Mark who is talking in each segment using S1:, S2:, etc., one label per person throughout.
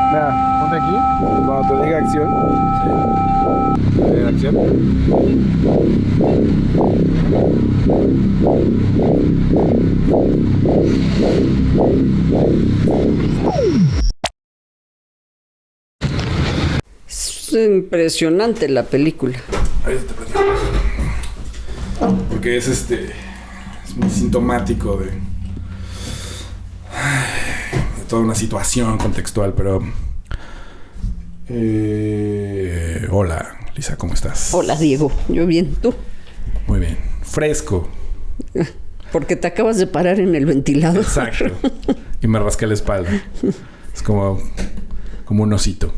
S1: Mira, ponte aquí. Cuando te diga acción. Sí. Acción.
S2: Es impresionante la película.
S1: Ahí te platico. Porque es muy sintomático de toda una situación contextual, pero hola, Lisa, ¿cómo estás?
S2: Hola, Diego. Yo bien, ¿tú?
S1: Muy bien. Fresco.
S2: Porque te acabas de parar en el ventilador.
S1: Exacto. Y me rasqué la espalda. Es como un osito.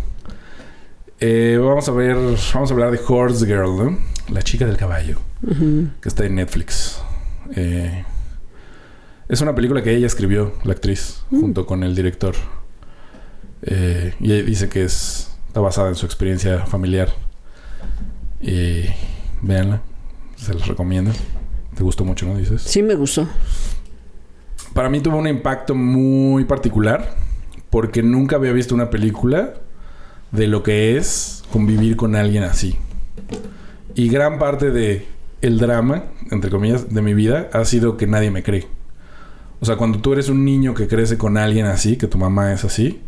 S1: Vamos a hablar de Horse Girl, ¿no? La chica del caballo. Uh-huh. Que está en Netflix. Es una película que ella escribió, la actriz, junto con el director. Y ella dice que está basada en su experiencia familiar. Véanla. Se las recomiendo. ¿Te gustó mucho, no dices?
S2: Sí, me gustó.
S1: Para mí tuvo un impacto muy particular. Porque nunca había visto una película de lo que es convivir con alguien así. Y gran parte de el drama, entre comillas, de mi vida ha sido que nadie me cree. O sea, cuando tú eres un niño que crece con alguien así, que tu mamá es así,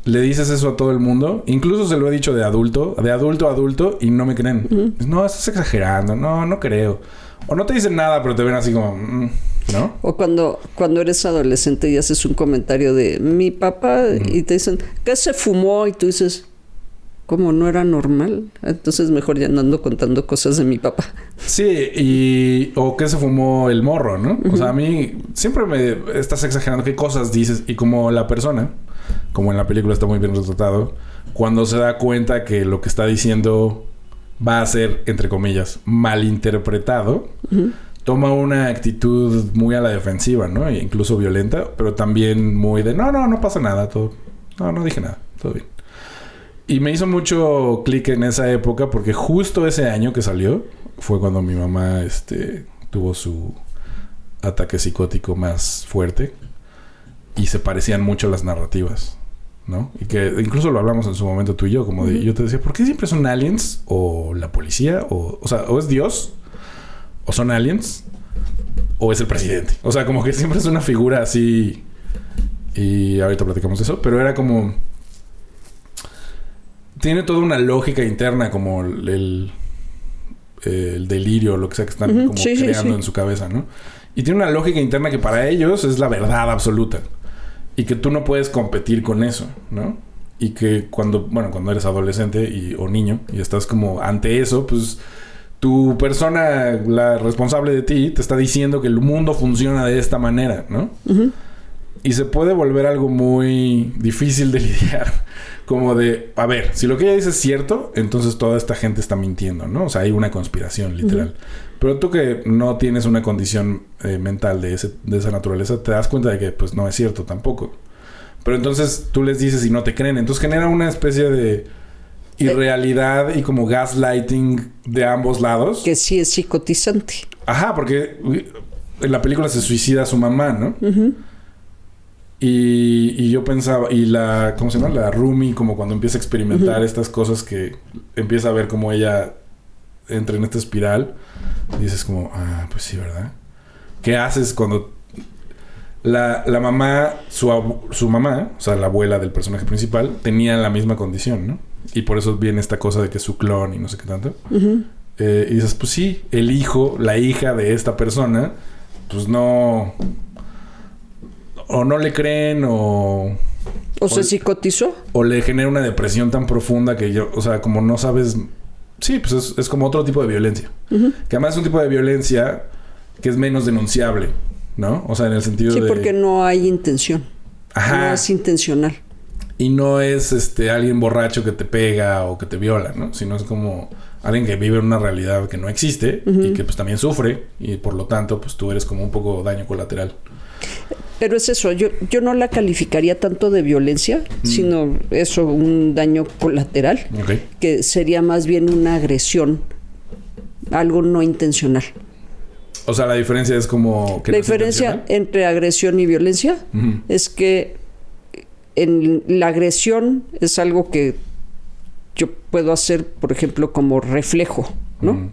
S1: le dices eso a todo el mundo. Incluso se lo he dicho de adulto a adulto, y no me creen. Uh-huh. No, estás exagerando. No creo. O no te dicen nada, pero te ven así como... ¿no?
S2: O cuando eres adolescente y haces un comentario de mi papá, uh-huh, y te dicen, ¿qué se fumó? Y tú dices... ¿Cómo no era normal? Entonces mejor ya no ando contando cosas de mi papá.
S1: Sí, o que se fumó el morro, ¿no? Uh-huh. O sea, a mí siempre me estás exagerando qué cosas dices. Y como la persona, como en la película está muy bien retratado, cuando se da cuenta que lo que está diciendo va a ser, entre comillas, malinterpretado, uh-huh, toma una actitud muy a la defensiva, ¿no? E incluso violenta, pero también muy de no pasa nada, todo. No dije nada, todo bien. Y me hizo mucho clic en esa época porque justo ese año que salió fue cuando mi mamá tuvo su ataque psicótico más fuerte y se parecían mucho las narrativas, ¿no? Y que incluso lo hablamos en su momento tú y yo, como de, yo te decía, ¿por qué siempre son aliens o la policía o sea, o es Dios o son aliens o es el presidente? O sea, como que siempre es una figura así y ahorita platicamos de eso, pero era como... Tiene toda una lógica interna como el delirio, lo que sea que están como creando en su cabeza, ¿no? Y tiene una lógica interna que para ellos es la verdad absoluta. Y que tú no puedes competir con eso, ¿no? Y que cuando eres adolescente o niño y estás como ante eso, pues tu persona, la responsable de ti, te está diciendo que el mundo funciona de esta manera, ¿no? Uh-huh. Y se puede volver algo muy difícil de lidiar. Como de, a ver, si lo que ella dice es cierto, entonces toda esta gente está mintiendo, ¿no? O sea, hay una conspiración, literal. Uh-huh. Pero tú que no tienes una condición mental de esa naturaleza, te das cuenta de que, pues, no es cierto tampoco. Pero entonces tú les dices y no te creen. Entonces genera una especie de irrealidad y como gaslighting de ambos lados.
S2: Que sí es psicotizante.
S1: Ajá, porque en la película se suicida a su mamá, ¿no? Uh-huh. Y yo pensaba... Y ¿cómo se llama? La roomie, como cuando empieza a experimentar uh-huh, estas cosas que empieza a ver cómo ella entra en esta espiral. Dices como... pues sí, ¿verdad? ¿Qué haces cuando... La mamá... Su mamá, o sea, la abuela del personaje principal, tenía la misma condición, ¿no? Y por eso viene esta cosa de que es su clon y no sé qué tanto. Uh-huh. Y dices, pues sí, el hijo, la hija de esta persona, pues no... O no le creen o
S2: se psicotizó.
S1: O le genera una depresión tan profunda que o sea, como no sabes... Sí, pues es como otro tipo de violencia. Uh-huh. Que además es un tipo de violencia que es menos denunciable, ¿no? O sea, en el sentido de...
S2: Sí, porque no hay intención.
S1: Ajá.
S2: No es intencional.
S1: Y no es alguien borracho que te pega o que te viola, ¿no? Sino es como alguien que vive en una realidad que no existe uh-huh, y que pues también sufre y por lo tanto pues tú eres como un poco daño colateral.
S2: Pero es eso, yo no la calificaría tanto de violencia, sino eso, un daño colateral, okay, que sería más bien una agresión, algo no intencional.
S1: O sea, la diferencia es como...
S2: La diferencia entre agresión y violencia uh-huh, es que en la agresión es algo que yo puedo hacer, por ejemplo, como reflejo, ¿no?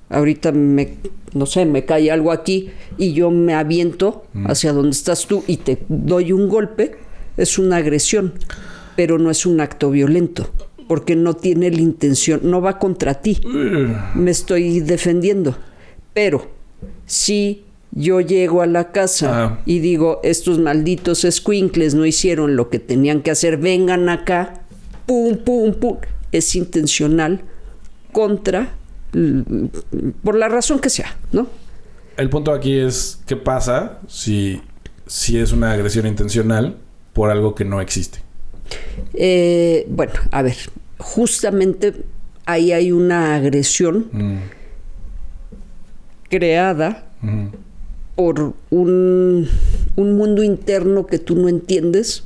S2: Ahorita no sé, me cae algo aquí y yo me aviento hacia donde estás tú y te doy un golpe. Es una agresión, pero no es un acto violento, porque no tiene la intención, no va contra ti. Me estoy defendiendo. Pero si yo llego a la casa y digo, estos malditos escuincles no hicieron lo que tenían que hacer, vengan acá, pum, pum, pum, es intencional por la razón que sea, ¿no?
S1: El punto aquí es, ¿qué pasa si es una agresión intencional por algo que no existe?
S2: Bueno, a ver, justamente ahí hay una agresión creada por un mundo interno que tú no entiendes,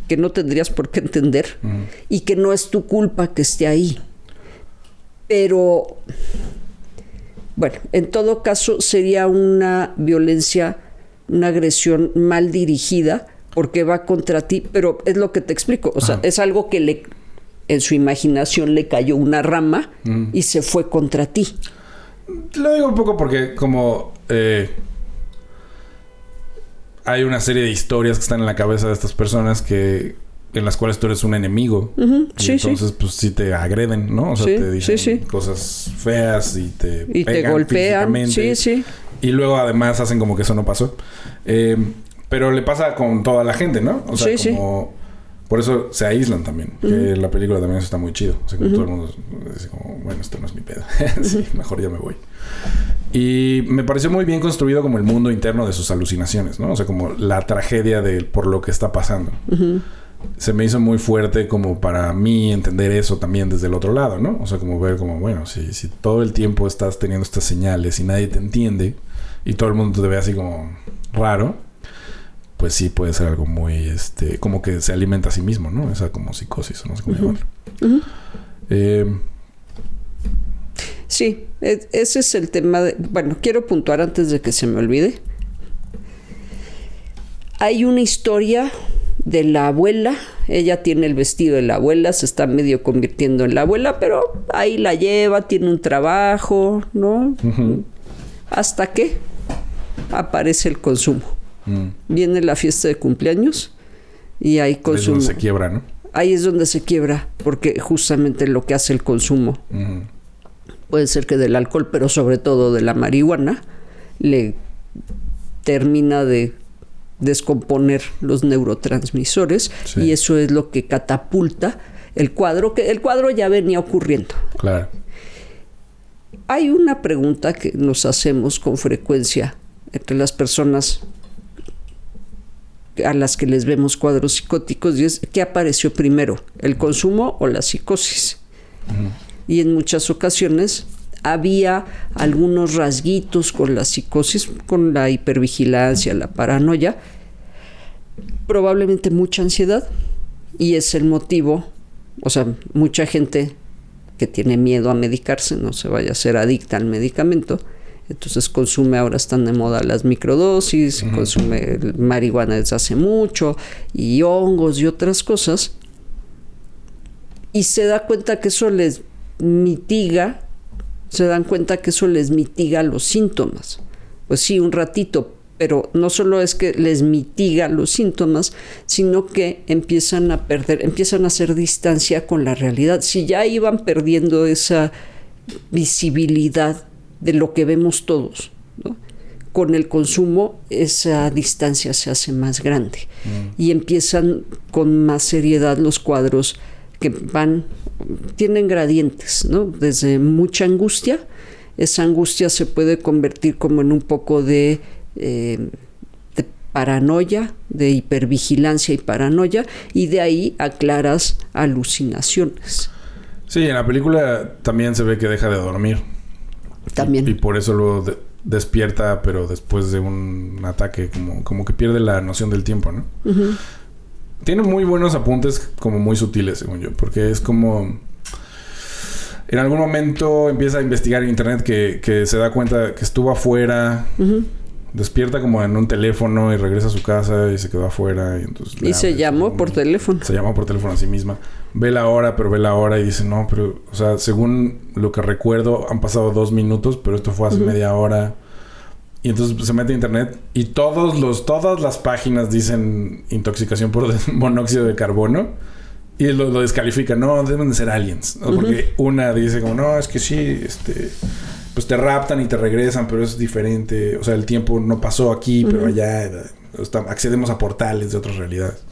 S2: que no tendrías por qué entender, y que no es tu culpa que esté ahí. Pero, bueno, en todo caso sería una violencia, una agresión mal dirigida, porque va contra ti, pero es lo que te explico. O sea, es algo que en su imaginación le cayó una rama y se fue contra ti.
S1: Lo digo un poco porque como hay una serie de historias que están en la cabeza de estas personas en las cuales tú eres un enemigo. Y entonces, pues sí te agreden, ¿no? O sea, te dicen cosas feas y te pegan,
S2: te golpean. Sí.
S1: Y luego además hacen como que eso no pasó. Pero le pasa con toda la gente, ¿no? O sea, como... Por eso se aíslan también. Que la película también está muy chido. O sea, como todo el mundo dice como... Bueno, esto no es mi pedo. Sí, mejor ya me voy. Y me pareció muy bien construido como el mundo interno de sus alucinaciones, ¿no? O sea, como la tragedia por lo que está pasando. Se me hizo muy fuerte como para mí entender eso también desde el otro lado, ¿no? O sea, como ver como... Bueno, si todo el tiempo estás teniendo estas señales y nadie te entiende... Y todo el mundo te ve así como raro... Pues sí puede ser algo muy... como que se alimenta a sí mismo, ¿no? Esa como psicosis, no sé cómo llamarlo.
S2: Sí, ese es el tema de... Bueno, quiero puntuar antes de que se me olvide. Hay una historia de la abuela. Ella tiene el vestido de la abuela, se está medio convirtiendo en la abuela, pero ahí la lleva, tiene un trabajo, ¿no? Hasta que aparece el consumo. Viene la fiesta de cumpleaños y hay consumo.
S1: Ahí es donde se quiebra, ¿no?
S2: Ahí es donde se quiebra, porque justamente lo que hace el consumo puede ser que del alcohol, pero sobre todo de la marihuana, le termina de descomponer los neurotransmisores y eso es lo que catapulta el cuadro, que el cuadro ya venía ocurriendo.
S1: Claro.
S2: Hay una pregunta que nos hacemos con frecuencia entre las personas a las que les vemos cuadros psicóticos y es ¿qué apareció primero? ¿El consumo o la psicosis? Y en muchas ocasiones había algunos rasguitos con la psicosis, con la hipervigilancia, la paranoia, probablemente mucha ansiedad y es el motivo, o sea, mucha gente que tiene miedo a medicarse, no se vaya a ser adicta al medicamento. Entonces consume, ahora están de moda las microdosis, consume marihuana desde hace mucho, y hongos y otras cosas. Y se da cuenta que eso les mitiga, los síntomas. Pues sí, un ratito, pero no solo es que les mitiga los síntomas, sino que empiezan a hacer distancia con la realidad. Si ya iban perdiendo esa visibilidad de lo que vemos todos, ¿no? Con el consumo esa distancia se hace más grande y empiezan con más seriedad los cuadros que tienen gradientes, ¿no? Desde mucha angustia, esa angustia se puede convertir como en un poco de paranoia, de hipervigilancia y paranoia, y de ahí a claras alucinaciones.
S1: Sí, en la película también se ve que deja de dormir. También. Y por eso luego despierta, pero después de un ataque, como que pierde la noción del tiempo, ¿no? Tiene muy buenos apuntes, como muy sutiles, según yo, porque es como... En algún momento empieza a investigar en internet que se da cuenta que estuvo afuera Despierta como en un teléfono y regresa a su casa y se quedó afuera. Y
S2: se llamó por teléfono.
S1: Se llamó por teléfono a sí misma. Ve la hora y dice, no, pero... O sea, según lo que recuerdo, han pasado 2 minutos, pero esto fue hace media hora. Y entonces se mete a internet y todas las páginas dicen intoxicación por monóxido de carbono. Y lo descalifican. No, deben de ser aliens, ¿no? Porque una dice como, no, es que sí, pues te raptan y te regresan, pero es diferente. O sea, el tiempo no pasó aquí, pero allá accedemos a portales de otras realidades.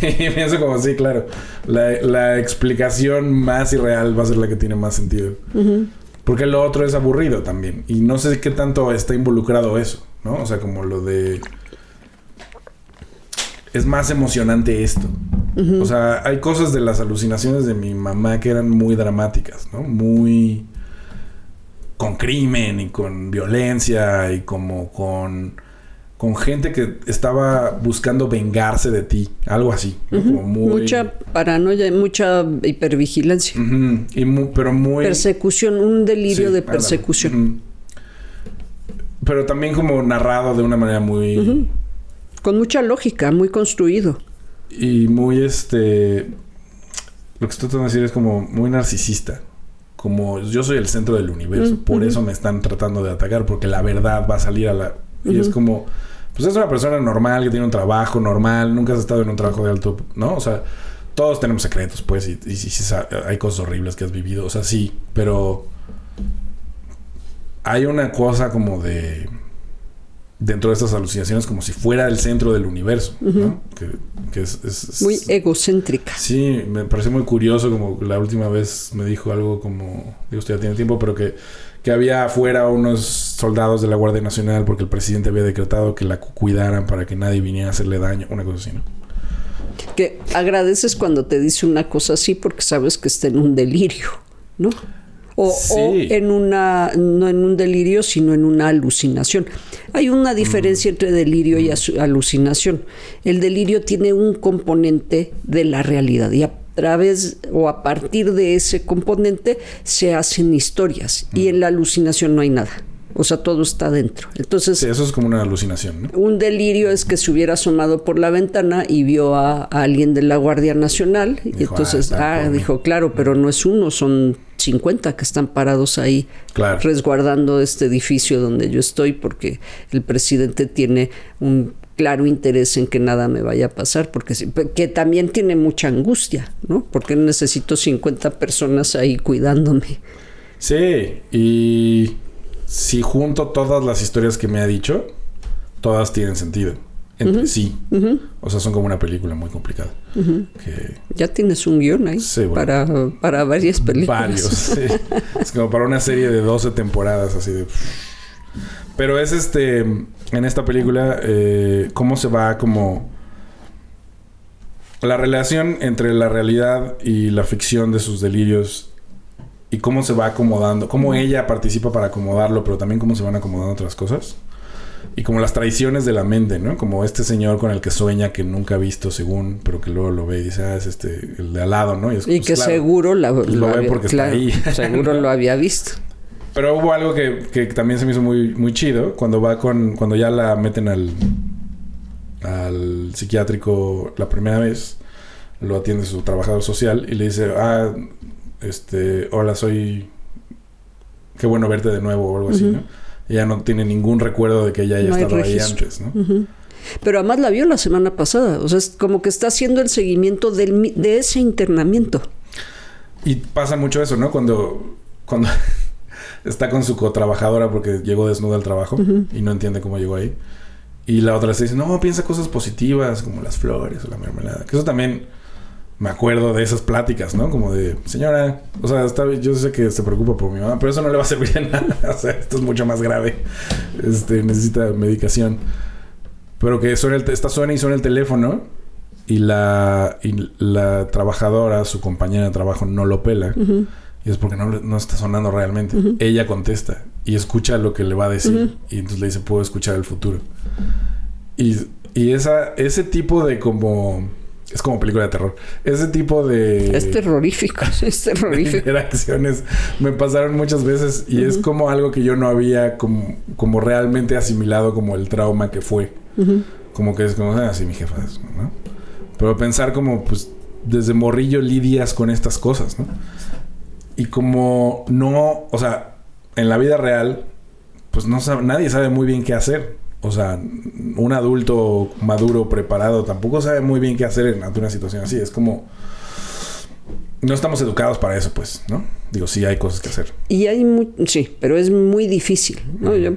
S1: Y pienso como, sí, claro. La explicación más irreal va a ser la que tiene más sentido. Porque lo otro es aburrido también. Y no sé qué tanto está involucrado eso, ¿no? O sea, como lo de... Es más emocionante esto. O sea, hay cosas de las alucinaciones de mi mamá que eran muy dramáticas, ¿no? Muy... con crimen y con violencia y como con gente que estaba buscando vengarse de ti. Algo así, ¿no? Como muy...
S2: Mucha paranoia, mucha hipervigilancia.
S1: Pero muy...
S2: Persecución, un delirio de persecución.
S1: Pero también como narrado de una manera muy...
S2: Con mucha lógica, muy construido.
S1: Y muy Lo que estoy tratando de decir es como muy narcisista. Como yo soy el centro del universo. Por eso me están tratando de atacar. Porque la verdad va a salir a la... Y es como... Pues es una persona normal que tiene un trabajo normal. Nunca has estado en un trabajo de alto... ¿No? O sea... Todos tenemos secretos, pues. Y hay cosas horribles que has vivido. O sea, sí. Pero... Hay una cosa como de... Dentro de estas alucinaciones, como si fuera el centro del universo, ¿no? Que es
S2: muy egocéntrica.
S1: Sí, me parece muy curioso. Como la última vez me dijo algo como... Digo, usted ya tiene tiempo, pero que había afuera unos soldados de la Guardia Nacional porque el presidente había decretado que la cuidaran para que nadie viniera a hacerle daño. Una cosa así, ¿no?
S2: Que agradeces cuando te dice una cosa así porque sabes que está en un delirio, ¿no? O en una... No en un delirio, sino en una alucinación. Hay una diferencia entre delirio y alucinación. El delirio tiene un componente de la realidad y a través o a partir de ese componente se hacen historias. Y en la alucinación no hay nada. O sea, todo está dentro. Entonces,
S1: sí, eso es como una alucinación, ¿no?
S2: Un delirio es que se hubiera asomado por la ventana y vio a alguien de la Guardia Nacional. Y dijo, entonces, dijo, claro, pero no es uno, son 50 que están parados ahí, claro, resguardando este edificio donde yo estoy, porque el presidente tiene un claro interés en que nada me vaya a pasar, porque que también tiene mucha angustia, ¿no? Porque necesito 50 personas ahí cuidándome.
S1: Sí, y si junto todas las historias que me ha dicho, todas tienen sentido entre sí. O sea, son como una película muy complicada. Que...
S2: Ya tienes un guión ahí, sí, bueno, para varias películas.
S1: Varios, sí. Es como para una serie de 12 temporadas, así de... Pero es en esta película, cómo se va como... La relación entre la realidad y la ficción de sus delirios y cómo se va acomodando, cómo ella participa para acomodarlo, pero también cómo se van acomodando otras cosas. Y como las traiciones de la mente, ¿no? Como este señor con el que sueña que nunca ha visto según, pero que luego lo ve y dice, es el de al lado, ¿no? Y
S2: pues, que claro, seguro lo
S1: ve porque está ahí.
S2: Seguro lo había visto.
S1: Pero hubo algo que también se me hizo muy, muy chido. Cuando ya la meten al psiquiátrico la primera vez, lo atiende su trabajador social y le dice, hola, qué bueno verte de nuevo o algo así, ¿no? Ella no tiene ningún recuerdo de que ella haya estado ahí antes, ¿no?
S2: Pero además la vio la semana pasada. O sea, es como que está haciendo el seguimiento de ese internamiento.
S1: Y pasa mucho eso, ¿no? Cuando está con su cotrabajadora porque llegó desnuda al trabajo y no entiende cómo llegó ahí. Y la otra le dice, no, piensa cosas positivas como las flores o la mermelada. Que eso también... Me acuerdo de esas pláticas, ¿no? Como de, señora, o sea, yo sé que se preocupa por mi mamá, pero eso no le va a servir de nada. O sea, esto es mucho más grave. Necesita medicación. Pero que suena el teléfono y la trabajadora, su compañera de trabajo, no lo pela. Y es porque no está sonando realmente. Ella contesta y escucha lo que le va a decir. Y entonces le dice, puedo escuchar el futuro. Y ese tipo de como... es como película de terror. Ese tipo de...
S2: Es terrorífico.
S1: De interacciones me pasaron muchas veces y es como algo que yo no había como realmente asimilado como el trauma que fue. Como que es como, sí, mi jefa, ¿no? Pero pensar como, pues, desde morrillo lidias con estas cosas, ¿no? Y como no... O sea, en la vida real, pues nadie sabe muy bien qué hacer. O sea, un adulto maduro, preparado, tampoco sabe muy bien qué hacer ante una situación así. Es como... No estamos educados para eso, pues, ¿no? Digo, sí hay cosas que hacer.
S2: Y sí, pero es muy difícil, ¿no? Yo,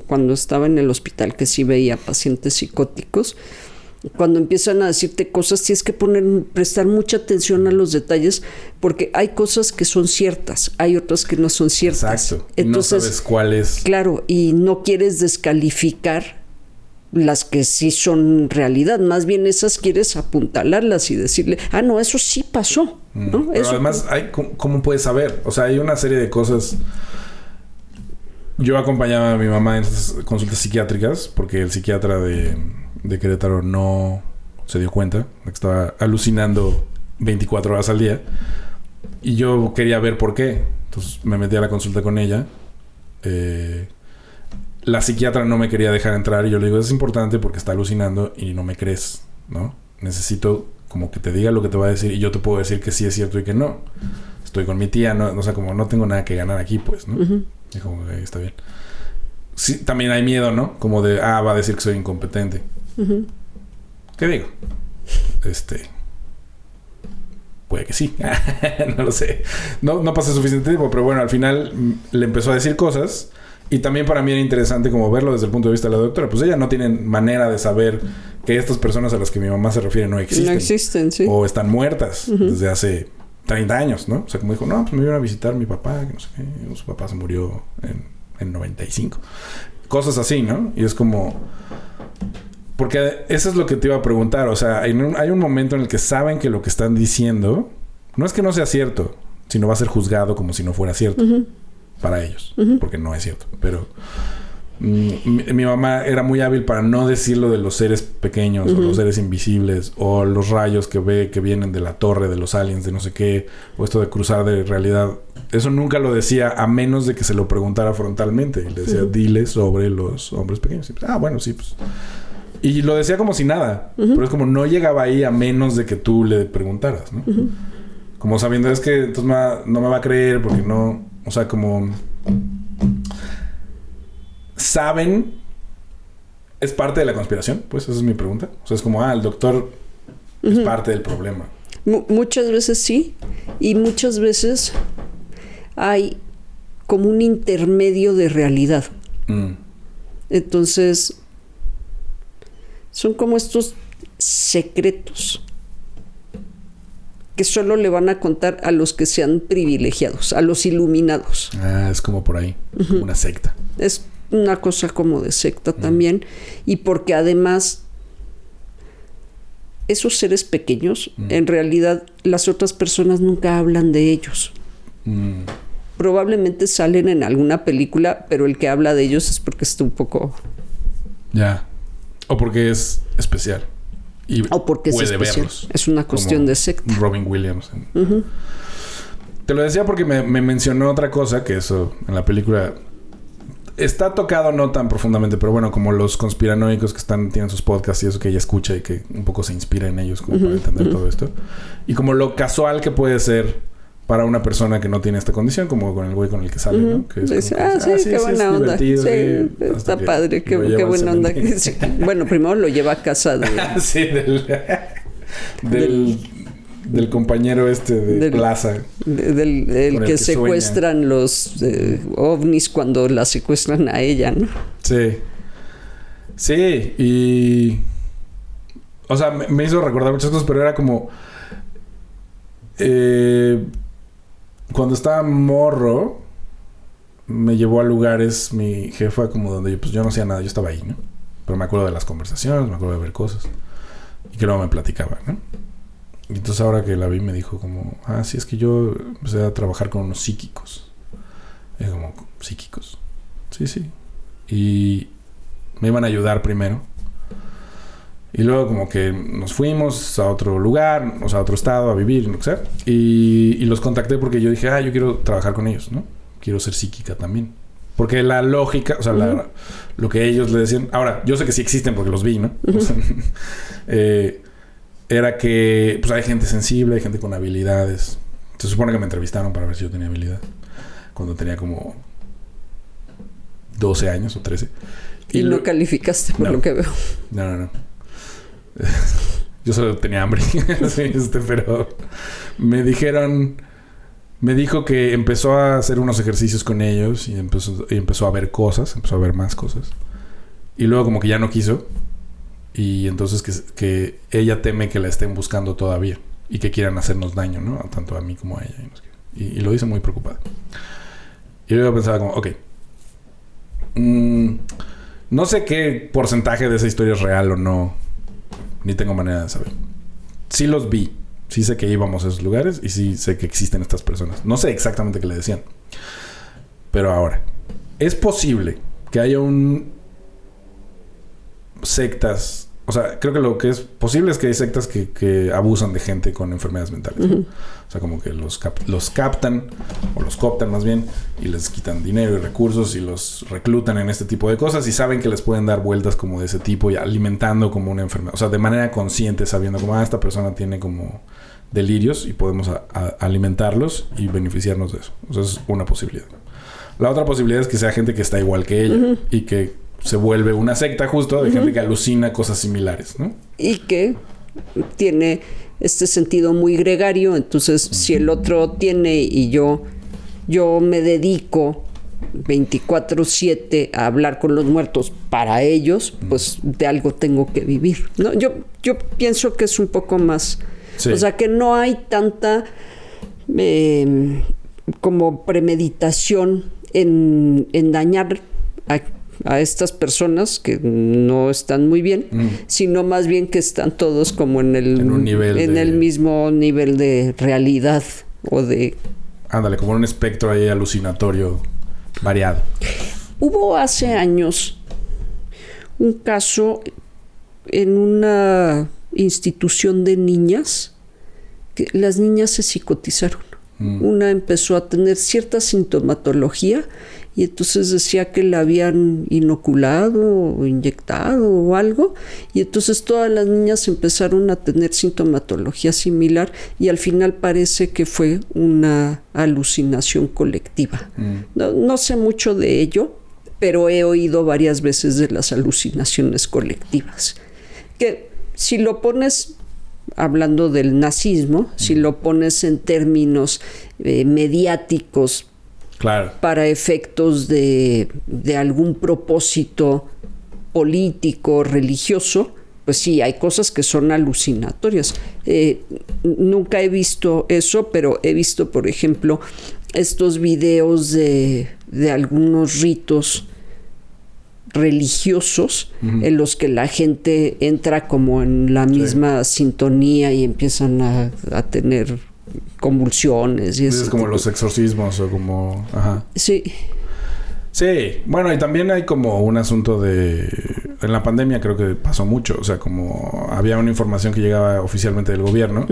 S2: cuando estaba en el hospital, que sí veía pacientes psicóticos, cuando empiezan a decirte cosas, tienes que prestar mucha atención a los detalles, porque hay cosas que son ciertas, hay otras que no son ciertas.
S1: Exacto. Entonces, no sabes cuál es.
S2: Claro, y no quieres descalificar las que sí son realidad, más bien esas quieres apuntalarlas y decirle, no, eso sí pasó, ¿no?
S1: Pero
S2: eso
S1: además, ¿cómo puedes saber? O sea, hay una serie de cosas. Yo acompañaba a mi mamá en estas consultas psiquiátricas porque el psiquiatra de Querétaro no se dio cuenta de que estaba alucinando 24 horas al día. Y yo quería ver por qué. Entonces me metí a la consulta con ella. La psiquiatra no me quería dejar entrar y yo le digo, es importante porque está alucinando y no me crees, ¿no? Necesito como que te diga lo que te va a decir y yo te puedo decir que sí es cierto y que no. Estoy con mi tía, no, o sea, como no tengo nada que ganar aquí, pues, ¿no? Y como que está bien. Sí, también hay miedo, ¿no? Como de, va a decir que soy incompetente. ¿Qué digo? Puede que sí. No lo sé. No pasé suficiente tiempo, pero bueno, al final le empezó a decir cosas. Y también para mí era interesante como verlo desde el punto de vista de la doctora. Pues ella no tiene manera de saber que estas personas a las que mi mamá se refiere no existen.
S2: No existen, sí.
S1: O están muertas desde hace 30 años, ¿no? O sea, como dijo, no, pues me vino a visitar mi papá, que no sé qué. Su papá se murió en 95. Cosas así, ¿no? Y es como... Porque eso es lo que te iba a preguntar. O sea, hay un momento en el que saben que lo que están diciendo no es que no sea cierto, sino va a ser juzgado como si no fuera cierto. Para ellos. Porque no es cierto. Pero mi mamá era muy hábil para no decir lo de los seres pequeños o los seres invisibles o los rayos que ve que vienen de la torre, de los aliens, de no sé qué, o esto de cruzar de realidad. Eso nunca lo decía a menos de que se lo preguntara frontalmente. Y le decía, dile sobre los hombres pequeños. Y pues, bueno, sí, pues... Y lo decía como si nada. Pero es como no llegaba ahí a menos de que tú le preguntaras, ¿no? Como sabiendo, es que entonces no me va a creer porque no... O sea, como... ¿Saben? ¿Es parte de la conspiración? Pues esa es mi pregunta. O sea, es como, el doctor es parte del problema.
S2: Muchas veces sí. Y muchas veces hay como un intermedio de realidad. Entonces... Son como estos secretos que solo le van a contar a los que sean privilegiados, a los iluminados.
S1: Es como por ahí, como una secta.
S2: Es una cosa como de secta también. Y porque además esos seres pequeños, en realidad las otras personas nunca hablan de ellos. Probablemente salen en alguna película, pero el que habla de ellos es porque está un poco...
S1: Ya. O porque es especial.
S2: O porque es especial. Verlos, es una cuestión de secta.
S1: Robin Williams. Te lo decía porque me mencionó otra cosa, que eso en la película está tocado no tan profundamente, pero bueno, como los conspiranoicos que tienen sus podcasts y eso que ella escucha y que un poco se inspira en ellos como para entender todo esto. Y como lo casual que puede ser para una persona que no tiene esta condición, como con el güey con el que sale, ¿no? Que es
S2: sí, qué buena onda. Sí, está padre, qué buena onda. Sí. Bueno, primero lo lleva a casa de...
S1: sí, del compañero de Plaza.
S2: Del que secuestran sueña. Los ovnis cuando la secuestran a ella, ¿no?
S1: Sí. Sí, y... O sea, me hizo recordar muchas cosas, pero era como... Cuando estaba morro, me llevó a lugares mi jefa como donde yo no hacía nada, yo estaba ahí, ¿no? Pero me acuerdo de las conversaciones, me acuerdo de ver cosas. Y que luego me platicaba, ¿no? Y entonces ahora que la vi me dijo como... sí, es que yo empecé a trabajar con unos psíquicos. Y como, ¿psíquicos? Sí. Y me iban a ayudar primero. Y luego como que nos fuimos a otro lugar, o sea, a otro estado a vivir, no sé. Y los contacté porque yo dije, yo quiero trabajar con ellos, ¿no? Quiero ser psíquica también. Porque la lógica, o sea, lo que ellos le decían... Ahora, yo sé que sí existen porque los vi, ¿no? O sea, era que pues hay gente sensible, hay gente con habilidades. Se supone que me entrevistaron para ver si yo tenía habilidad. Cuando tenía como 12 años o 13.
S2: Y no calificaste por lo que veo.
S1: No. Yo solo tenía hambre. Sí, pero me dijo que empezó a hacer unos ejercicios con ellos y empezó a ver cosas, empezó a ver más cosas. Y luego como que ya no quiso. Y entonces que ella teme que la estén buscando todavía y que quieran hacernos daño, ¿no? Tanto a mí como a ella. Y lo dice muy preocupada. Y luego pensaba como, ok. No sé qué porcentaje de esa historia es real o no. Ni tengo manera de saber. Sí los vi. Sí sé que íbamos a esos lugares y sí sé que existen estas personas. No sé exactamente qué le decían. Pero ahora, es posible que haya sectas... O sea, creo que lo que es posible es que hay sectas que abusan de gente con enfermedades mentales. ¿No? O sea, como que los captan, o los cooptan más bien, y les quitan dinero y recursos y los reclutan en este tipo de cosas y saben que les pueden dar vueltas como de ese tipo y alimentando como una enfermedad. O sea, de manera consciente, sabiendo como, esta persona tiene como delirios y podemos alimentarlos y beneficiarnos de eso. O sea, es una posibilidad. La otra posibilidad es que sea gente que está igual que ella y que se vuelve una secta justo de gente que alucina cosas similares, ¿no?
S2: Y que tiene este sentido muy gregario. Entonces, si el otro tiene y yo me dedico 24/7 a hablar con los muertos para ellos, pues de algo tengo que vivir, ¿no? Yo pienso que es un poco más... Sí. O sea, que no hay tanta como premeditación en dañar a estas personas que no están muy bien, sino más bien que están todos como en el mismo nivel de realidad o de...
S1: Ándale, como un espectro ahí alucinatorio variado.
S2: Hubo hace años un caso en una institución de niñas que las niñas se psicotizaron. Una empezó a tener cierta sintomatología y entonces decía que la habían inoculado o inyectado o algo, y entonces todas las niñas empezaron a tener sintomatología similar y al final parece que fue una alucinación colectiva. No sé mucho de ello, pero he oído varias veces de las alucinaciones colectivas. Que si lo pones... Hablando del nazismo, si lo pones en términos mediáticos,
S1: claro,
S2: para efectos de algún propósito político, religioso, pues sí, hay cosas que son alucinatorias. Nunca he visto eso, pero he visto, por ejemplo, estos videos de algunos ritos religiosos en los que la gente entra como en la misma sintonía y empiezan a tener convulsiones y eso.
S1: Es como los exorcismos o como... Ajá.
S2: Sí.
S1: Sí. Bueno, y también hay como un asunto de... En la pandemia creo que pasó mucho. O sea, como había una información que llegaba oficialmente del gobierno.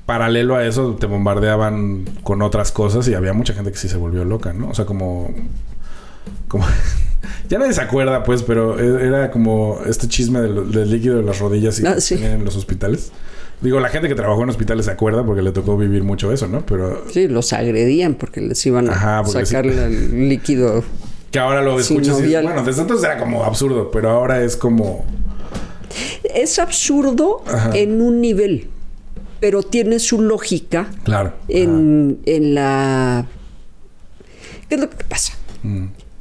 S1: Paralelo a eso te bombardeaban con otras cosas y había mucha gente que sí se volvió loca, ¿no? O sea, como ya nadie se acuerda, pues, pero era como este chisme del líquido de las rodillas y
S2: sí,
S1: tenían en los hospitales. Digo, la gente que trabajó en hospitales se acuerda porque le tocó vivir mucho eso, ¿no? Pero...
S2: Sí, los agredían porque les iban a sacar el líquido.
S1: Que ahora lo escuchas y dices, bueno, desde entonces era como absurdo, pero ahora es como...
S2: Es absurdo en un nivel, pero tiene su lógica.
S1: Claro.
S2: En la... ¿Qué es lo que pasa?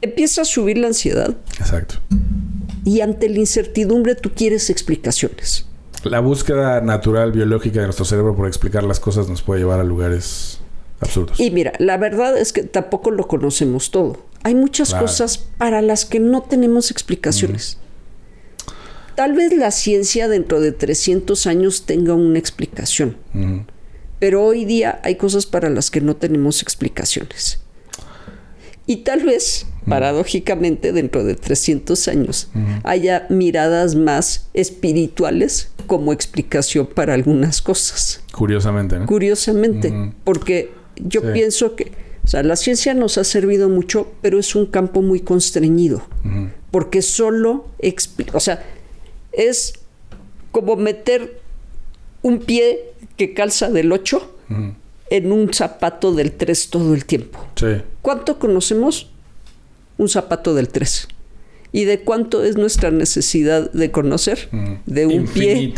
S2: Empieza a subir la ansiedad.
S1: Exacto.
S2: Y ante la incertidumbre tú quieres explicaciones.
S1: La búsqueda natural, biológica de nuestro cerebro por explicar las cosas nos puede llevar a lugares absurdos.
S2: Y mira, la verdad es que tampoco lo conocemos todo. Hay muchas cosas para las que no tenemos explicaciones. Tal vez la ciencia dentro de 300 años tenga una explicación. Pero hoy día hay cosas para las que no tenemos explicaciones. Y tal vez paradójicamente, dentro de 300 años, haya miradas más espirituales como explicación para algunas cosas.
S1: Curiosamente, ¿no?
S2: Curiosamente, porque yo pienso que, o sea, la ciencia nos ha servido mucho, pero es un campo muy constreñido, porque solo explica, o sea, es como meter un pie que calza del 8 en un zapato del 3 todo el tiempo.
S1: Sí.
S2: ¿Cuánto conocemos un zapato del 3? ¿Y de cuánto es nuestra necesidad de conocer? De un pie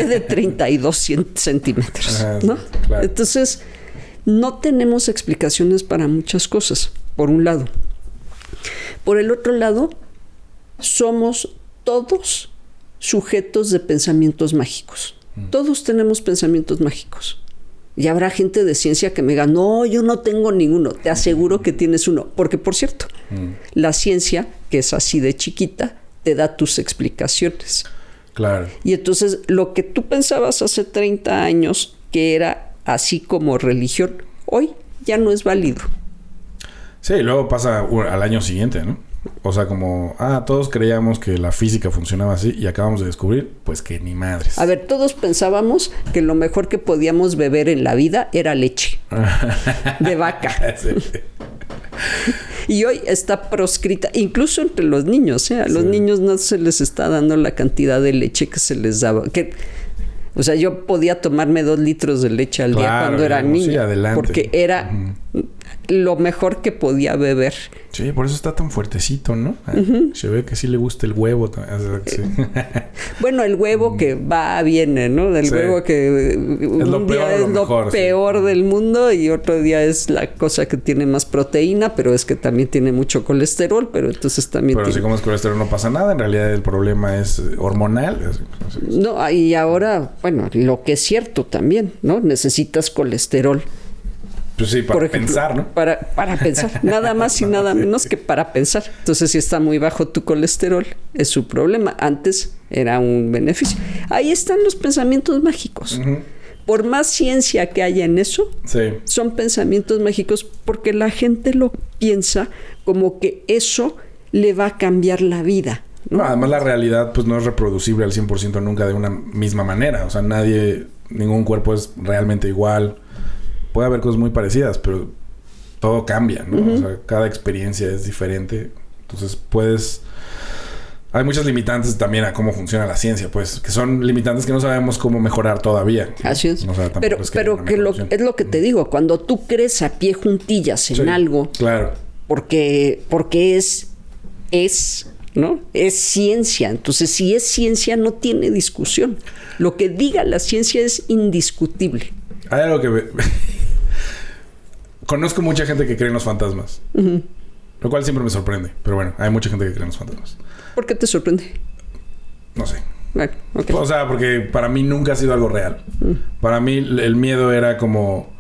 S2: de 32 centímetros, ¿no? Claro. Entonces, no tenemos explicaciones para muchas cosas, por un lado. Por el otro lado, somos todos sujetos de pensamientos mágicos. Todos tenemos pensamientos mágicos. Y habrá gente de ciencia que me diga, no, yo no tengo ninguno. Te aseguro que tienes uno. Porque, por cierto, la ciencia, que es así de chiquita, te da tus explicaciones.
S1: Claro.
S2: Y entonces, lo que tú pensabas hace 30 años, que era así como religión, hoy ya no es válido.
S1: Sí, y luego pasa al año siguiente, ¿no? O sea, como, todos creíamos que la física funcionaba así y acabamos de descubrir, pues que ni madres.
S2: A ver, todos pensábamos que lo mejor que podíamos beber en la vida era leche de vaca. Sí. Y hoy está proscrita, incluso entre los niños, ¿eh? A los niños no se les está dando la cantidad de leche que se les daba. O sea, yo podía tomarme 2 litros de leche al día cuando era niña. Porque era lo mejor que podía beber.
S1: Sí, por eso está tan fuertecito, ¿no? Se ve que sí le gusta el huevo. Sí.
S2: Bueno, el huevo que va, viene, ¿no? Del huevo que un día es lo peor del mundo y otro día es la cosa que tiene más proteína, pero es que también tiene mucho colesterol, pero entonces también
S1: Pero si comes colesterol no pasa nada, en realidad el problema es hormonal.
S2: No, y ahora, bueno, lo que es cierto también, ¿no? Necesitas colesterol.
S1: Pues sí, para pensar, ¿no?
S2: Para pensar, nada más y nada menos que para pensar. Entonces, si está muy bajo tu colesterol, es su problema. Antes era un beneficio. Ahí están los pensamientos mágicos. Por más ciencia que haya en eso, son pensamientos mágicos porque la gente lo piensa como que eso le va a cambiar la vida, ¿no?
S1: Además, la realidad pues no es reproducible al 100% nunca de una misma manera. O sea, ningún cuerpo es realmente igual. Puede haber cosas muy parecidas, pero todo cambia, ¿no? O sea, cada experiencia es diferente. Entonces, hay muchas limitantes también a cómo funciona la ciencia, pues, que son limitantes que no sabemos cómo mejorar todavía.
S2: Así es.
S1: O sea,
S2: pero es lo que te digo, cuando tú crees a pie juntillas en algo,
S1: claro,
S2: porque es, ¿no? Es ciencia. Entonces, si es ciencia, no tiene discusión. Lo que diga la ciencia es indiscutible.
S1: Hay algo que... Conozco mucha gente que cree en los fantasmas. Lo cual siempre me sorprende. Pero bueno, hay mucha gente que cree en los fantasmas.
S2: ¿Por qué te sorprende?
S1: No sé.
S2: Bueno, okay.
S1: O sea, porque para mí nunca ha sido algo real. Para mí el miedo era como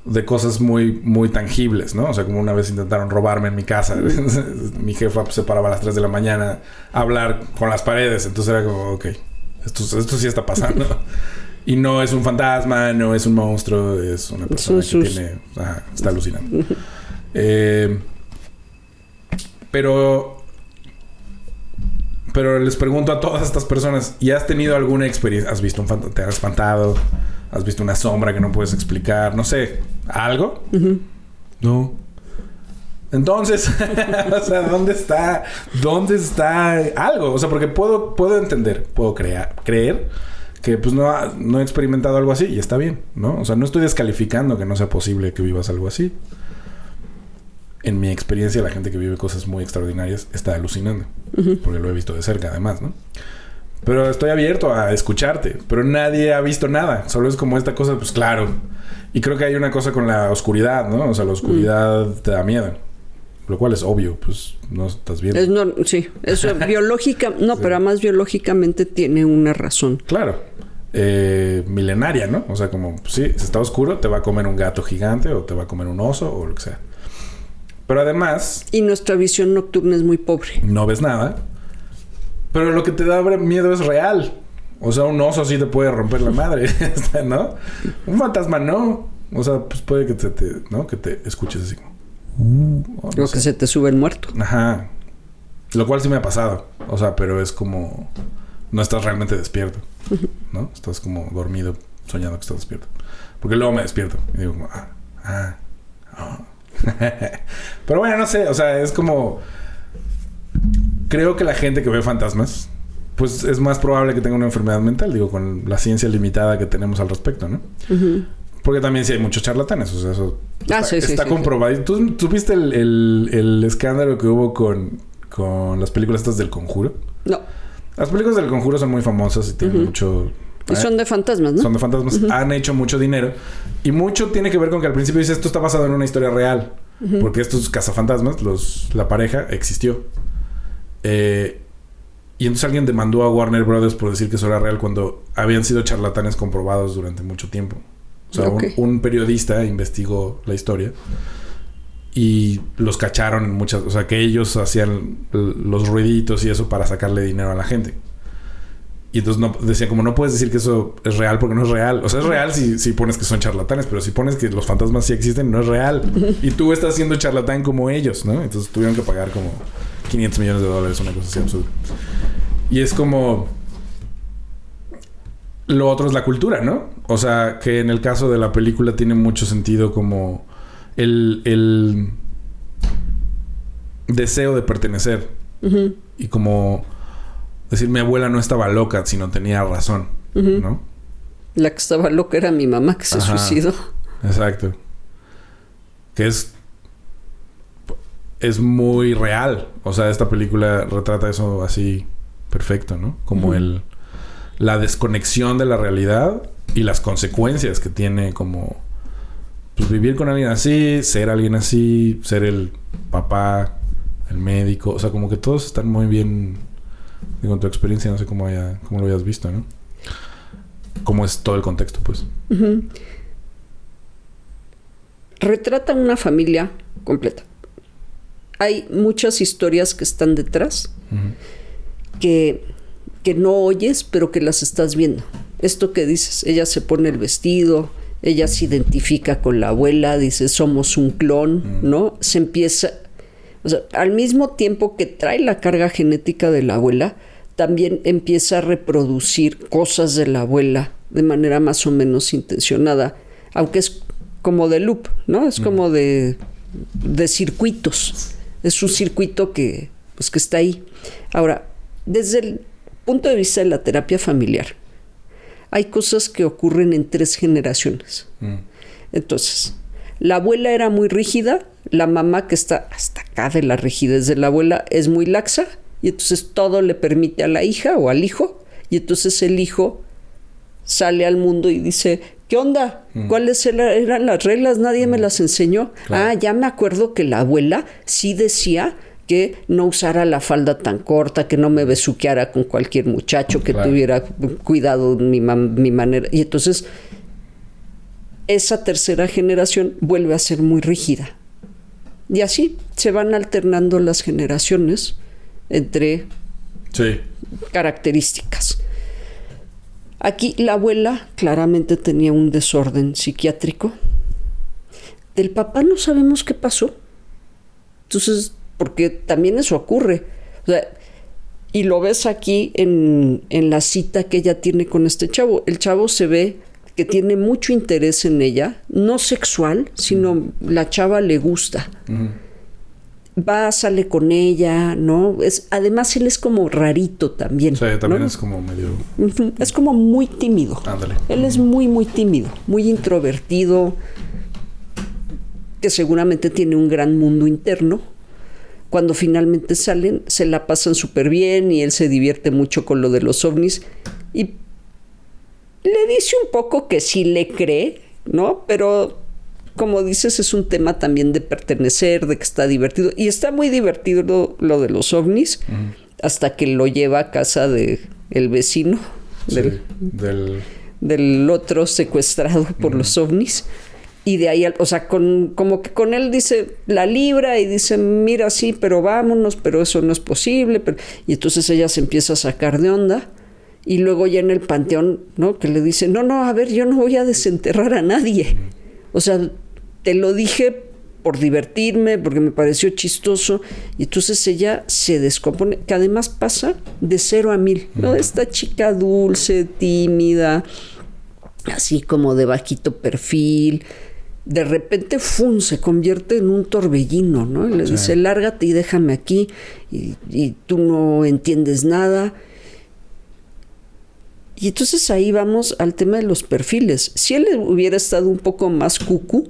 S1: de cosas muy, muy tangibles, ¿no? O sea, como una vez intentaron robarme en mi casa. Mi jefa se paraba a las 3 de la mañana a hablar con las paredes. Entonces era como, ok, esto sí está pasando. Y no es un fantasma, no es un monstruo, es una persona que tiene... está alucinando. Pero les pregunto a todas estas personas, ¿y has tenido alguna experiencia? ¿Has visto un fantasma? ¿Te has espantado? ¿Has visto una sombra que no puedes explicar? No sé, ¿algo? No. Entonces, o sea, ¿dónde está algo? O sea, porque puedo entender, puedo creer que pues no he experimentado algo así y está bien, ¿no? O sea, no estoy descalificando que no sea posible que vivas algo así. En mi experiencia, la gente que vive cosas muy extraordinarias está alucinando. Porque lo he visto de cerca, además, ¿no? Pero estoy abierto a escucharte. Pero nadie ha visto nada. Solo es como esta cosa, pues claro. Y creo que hay una cosa con la oscuridad, ¿no? O sea, la oscuridad te da miedo. Lo cual es obvio, pues no estás viendo.
S2: Sí, eso biológica... No, sí. Pero además biológicamente tiene una razón.
S1: Claro. Milenaria, ¿no? O sea, como, pues, sí, si está oscuro, te va a comer un gato gigante o te va a comer un oso o lo que sea. Pero además...
S2: Y nuestra visión nocturna es muy pobre.
S1: No ves nada. Pero lo que te da miedo es real. O sea, un oso sí te puede romper la madre, ¿no? Un fantasma no. O sea, pues puede que te escuches así como...
S2: Lo que se te sube el muerto.
S1: Ajá. Lo cual sí me ha pasado. O sea, pero es como... No estás realmente despierto, ¿no? Estás como dormido, soñando que estás despierto. Porque luego me despierto y digo como... Pero bueno, no sé. O sea, es como... Creo que la gente que ve fantasmas... Pues es más probable que tenga una enfermedad mental. Digo, con la ciencia limitada que tenemos al respecto, ¿no? Porque también sí hay muchos charlatanes. O sea, eso está comprobado. Sí. ¿Tú viste el escándalo que hubo con las películas estas del Conjuro?
S2: No.
S1: Las películas del Conjuro son muy famosas y tienen mucho...
S2: Y son de fantasmas, ¿no?
S1: Son de fantasmas. Han hecho mucho dinero. Y mucho tiene que ver con que al principio dice esto está basado en una historia real. Porque estos cazafantasmas, la pareja, existió. Y entonces alguien demandó a Warner Brothers por decir que eso era real cuando habían sido charlatanes comprobados durante mucho tiempo. O sea, un periodista investigó la historia y los cacharon en muchas... O sea, que ellos hacían los ruiditos y eso para sacarle dinero a la gente. Y entonces decían como no puedes decir que eso es real porque no es real. O sea, es real si pones que son charlatanes, pero si pones que los fantasmas sí existen, no es real. Y tú estás siendo charlatán como ellos, ¿no? Entonces tuvieron que pagar como $500 millones, una cosa así absurda. Y es como... Lo otro es la cultura, ¿no? O sea, que en el caso de la película tiene mucho sentido como el deseo de pertenecer. Y como decir, mi abuela no estaba loca, sino tenía razón, ¿no?
S2: La que estaba loca era mi mamá, que se suicidó.
S1: Exacto. Que es muy real. O sea, esta película retrata eso así perfecto, ¿no? Como la desconexión de la realidad y las consecuencias que tiene como... Pues vivir con alguien así, ser alguien así, ser el papá, el médico. O sea, como que todos están muy bien... Digo, en tu experiencia, no sé cómo lo hayas visto, ¿no? Cómo es todo el contexto, pues.
S2: Retrata una familia completa. Hay muchas historias que están detrás que no oyes, pero que las estás viendo. Esto que dices, ella se pone el vestido, ella se identifica con la abuela, dice, somos un clon, ¿no? Se empieza... O sea, al mismo tiempo que trae la carga genética de la abuela, también empieza a reproducir cosas de la abuela de manera más o menos intencionada, aunque es como de loop, ¿no? Es como de circuitos. Es un circuito que está ahí. Ahora, desde el punto de vista de la terapia familiar, hay cosas que ocurren en 3 generaciones. Entonces, la abuela era muy rígida, la mamá, que está hasta acá de la rigidez de la abuela, es muy laxa, y entonces todo le permite a la hija o al hijo, y entonces el hijo sale al mundo y dice, ¿qué onda? ¿Cuáles eran las reglas? Nadie me las enseñó. Claro. Ya me acuerdo que la abuela sí decía que no usara la falda tan corta, que no me besuqueara con cualquier muchacho, que tuviera cuidado mi manera. Y entonces esa tercera generación vuelve a ser muy rígida. Y así se van alternando las generaciones entre características. Aquí la abuela claramente tenía un desorden psiquiátrico. Del papá no sabemos qué pasó. Entonces, porque también eso ocurre. O sea, y lo ves aquí en la cita que ella tiene con este chavo. El chavo se ve que tiene mucho interés en ella, no sexual, sino la chava le gusta. Va, sale con ella, ¿no? Además, él es como rarito también.
S1: Sí, también, ¿no?
S2: Es
S1: como medio...
S2: Es como muy tímido.
S1: Ándale.
S2: Él es muy, muy tímido, muy introvertido, que seguramente tiene un gran mundo interno. Cuando finalmente salen, se la pasan súper bien y él se divierte mucho con lo de los ovnis. Y le dice un poco que sí le cree, ¿no? Pero, como dices, es un tema también de pertenecer, de que está divertido. Y está muy divertido lo de los ovnis, hasta que lo lleva a casa del vecino, del otro secuestrado por los ovnis. Y de ahí, o sea, como que con él dice, la libra y dice, mira, sí, pero vámonos, pero eso no es posible. Y entonces ella se empieza a sacar de onda. Y luego ya en el panteón, ¿no? Que le dice, no, a ver, yo no voy a desenterrar a nadie. O sea, te lo dije por divertirme, porque me pareció chistoso. Y entonces ella se descompone, que además pasa de 0 a 1000, ¿no? Esta chica dulce, tímida, así como de bajito perfil, de repente se convierte en un torbellino, ¿no? Y le dice, lárgate y déjame aquí, y tú no entiendes nada. Y entonces ahí vamos al tema de los perfiles. Si él hubiera estado un poco más cucú,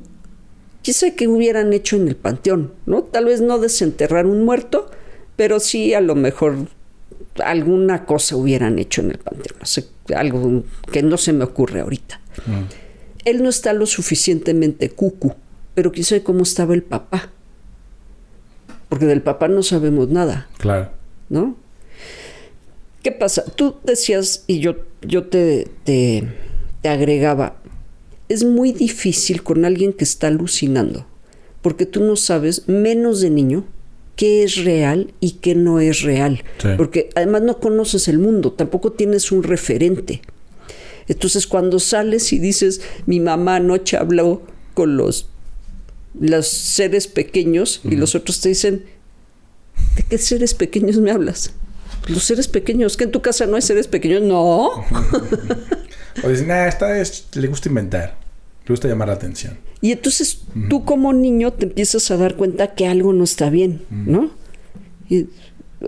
S2: quizá que hubieran hecho en el panteón, ¿no? Tal vez no desenterrar un muerto, pero sí a lo mejor alguna cosa hubieran hecho en el panteón. No sé, algo que no se me ocurre ahorita. Él no está lo suficientemente cucú, pero quizá cómo estaba el papá. Porque del papá no sabemos nada.
S1: Claro.
S2: ¿No? ¿Qué pasa? Tú decías, y yo te agregaba, es muy difícil con alguien que está alucinando, porque tú no sabes, menos de niño, qué es real y qué no es real. Sí. Porque además no conoces el mundo, tampoco tienes un referente. Entonces cuando sales y dices, mi mamá anoche habló con los seres pequeños, y los otros te dicen, ¿de qué seres pequeños me hablas? Los seres pequeños, ¿que en tu casa no hay seres pequeños? No.
S1: O dicen, le gusta inventar, le gusta llamar la atención.
S2: Y entonces tú como niño te empiezas a dar cuenta que algo no está bien, ¿no? Y,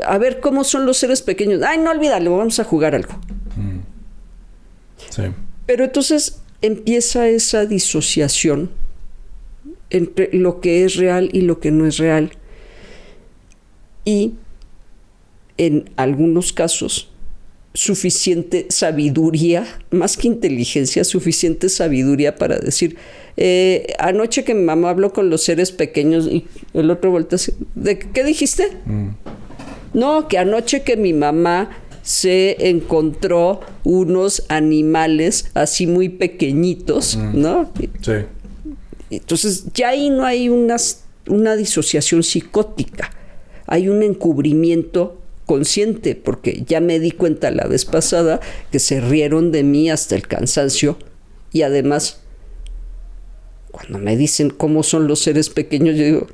S2: a ver, ¿cómo son los seres pequeños? Ay, no olvídalo, vamos a jugar algo.
S1: Sí.
S2: Pero entonces empieza esa disociación entre lo que es real y lo que no es real. Y en algunos casos, suficiente sabiduría, más que inteligencia, suficiente sabiduría para decir, anoche que mi mamá habló con los seres pequeños, y el otro voltea así, ¿de qué dijiste? No, que anoche que mi mamá se encontró unos animales así muy pequeñitos, ¿no?
S1: Sí.
S2: Entonces ya ahí no hay una disociación psicótica, hay un encubrimiento consciente, porque ya me di cuenta la vez pasada que se rieron de mí hasta el cansancio, y además cuando me dicen cómo son los seres pequeños, yo digo,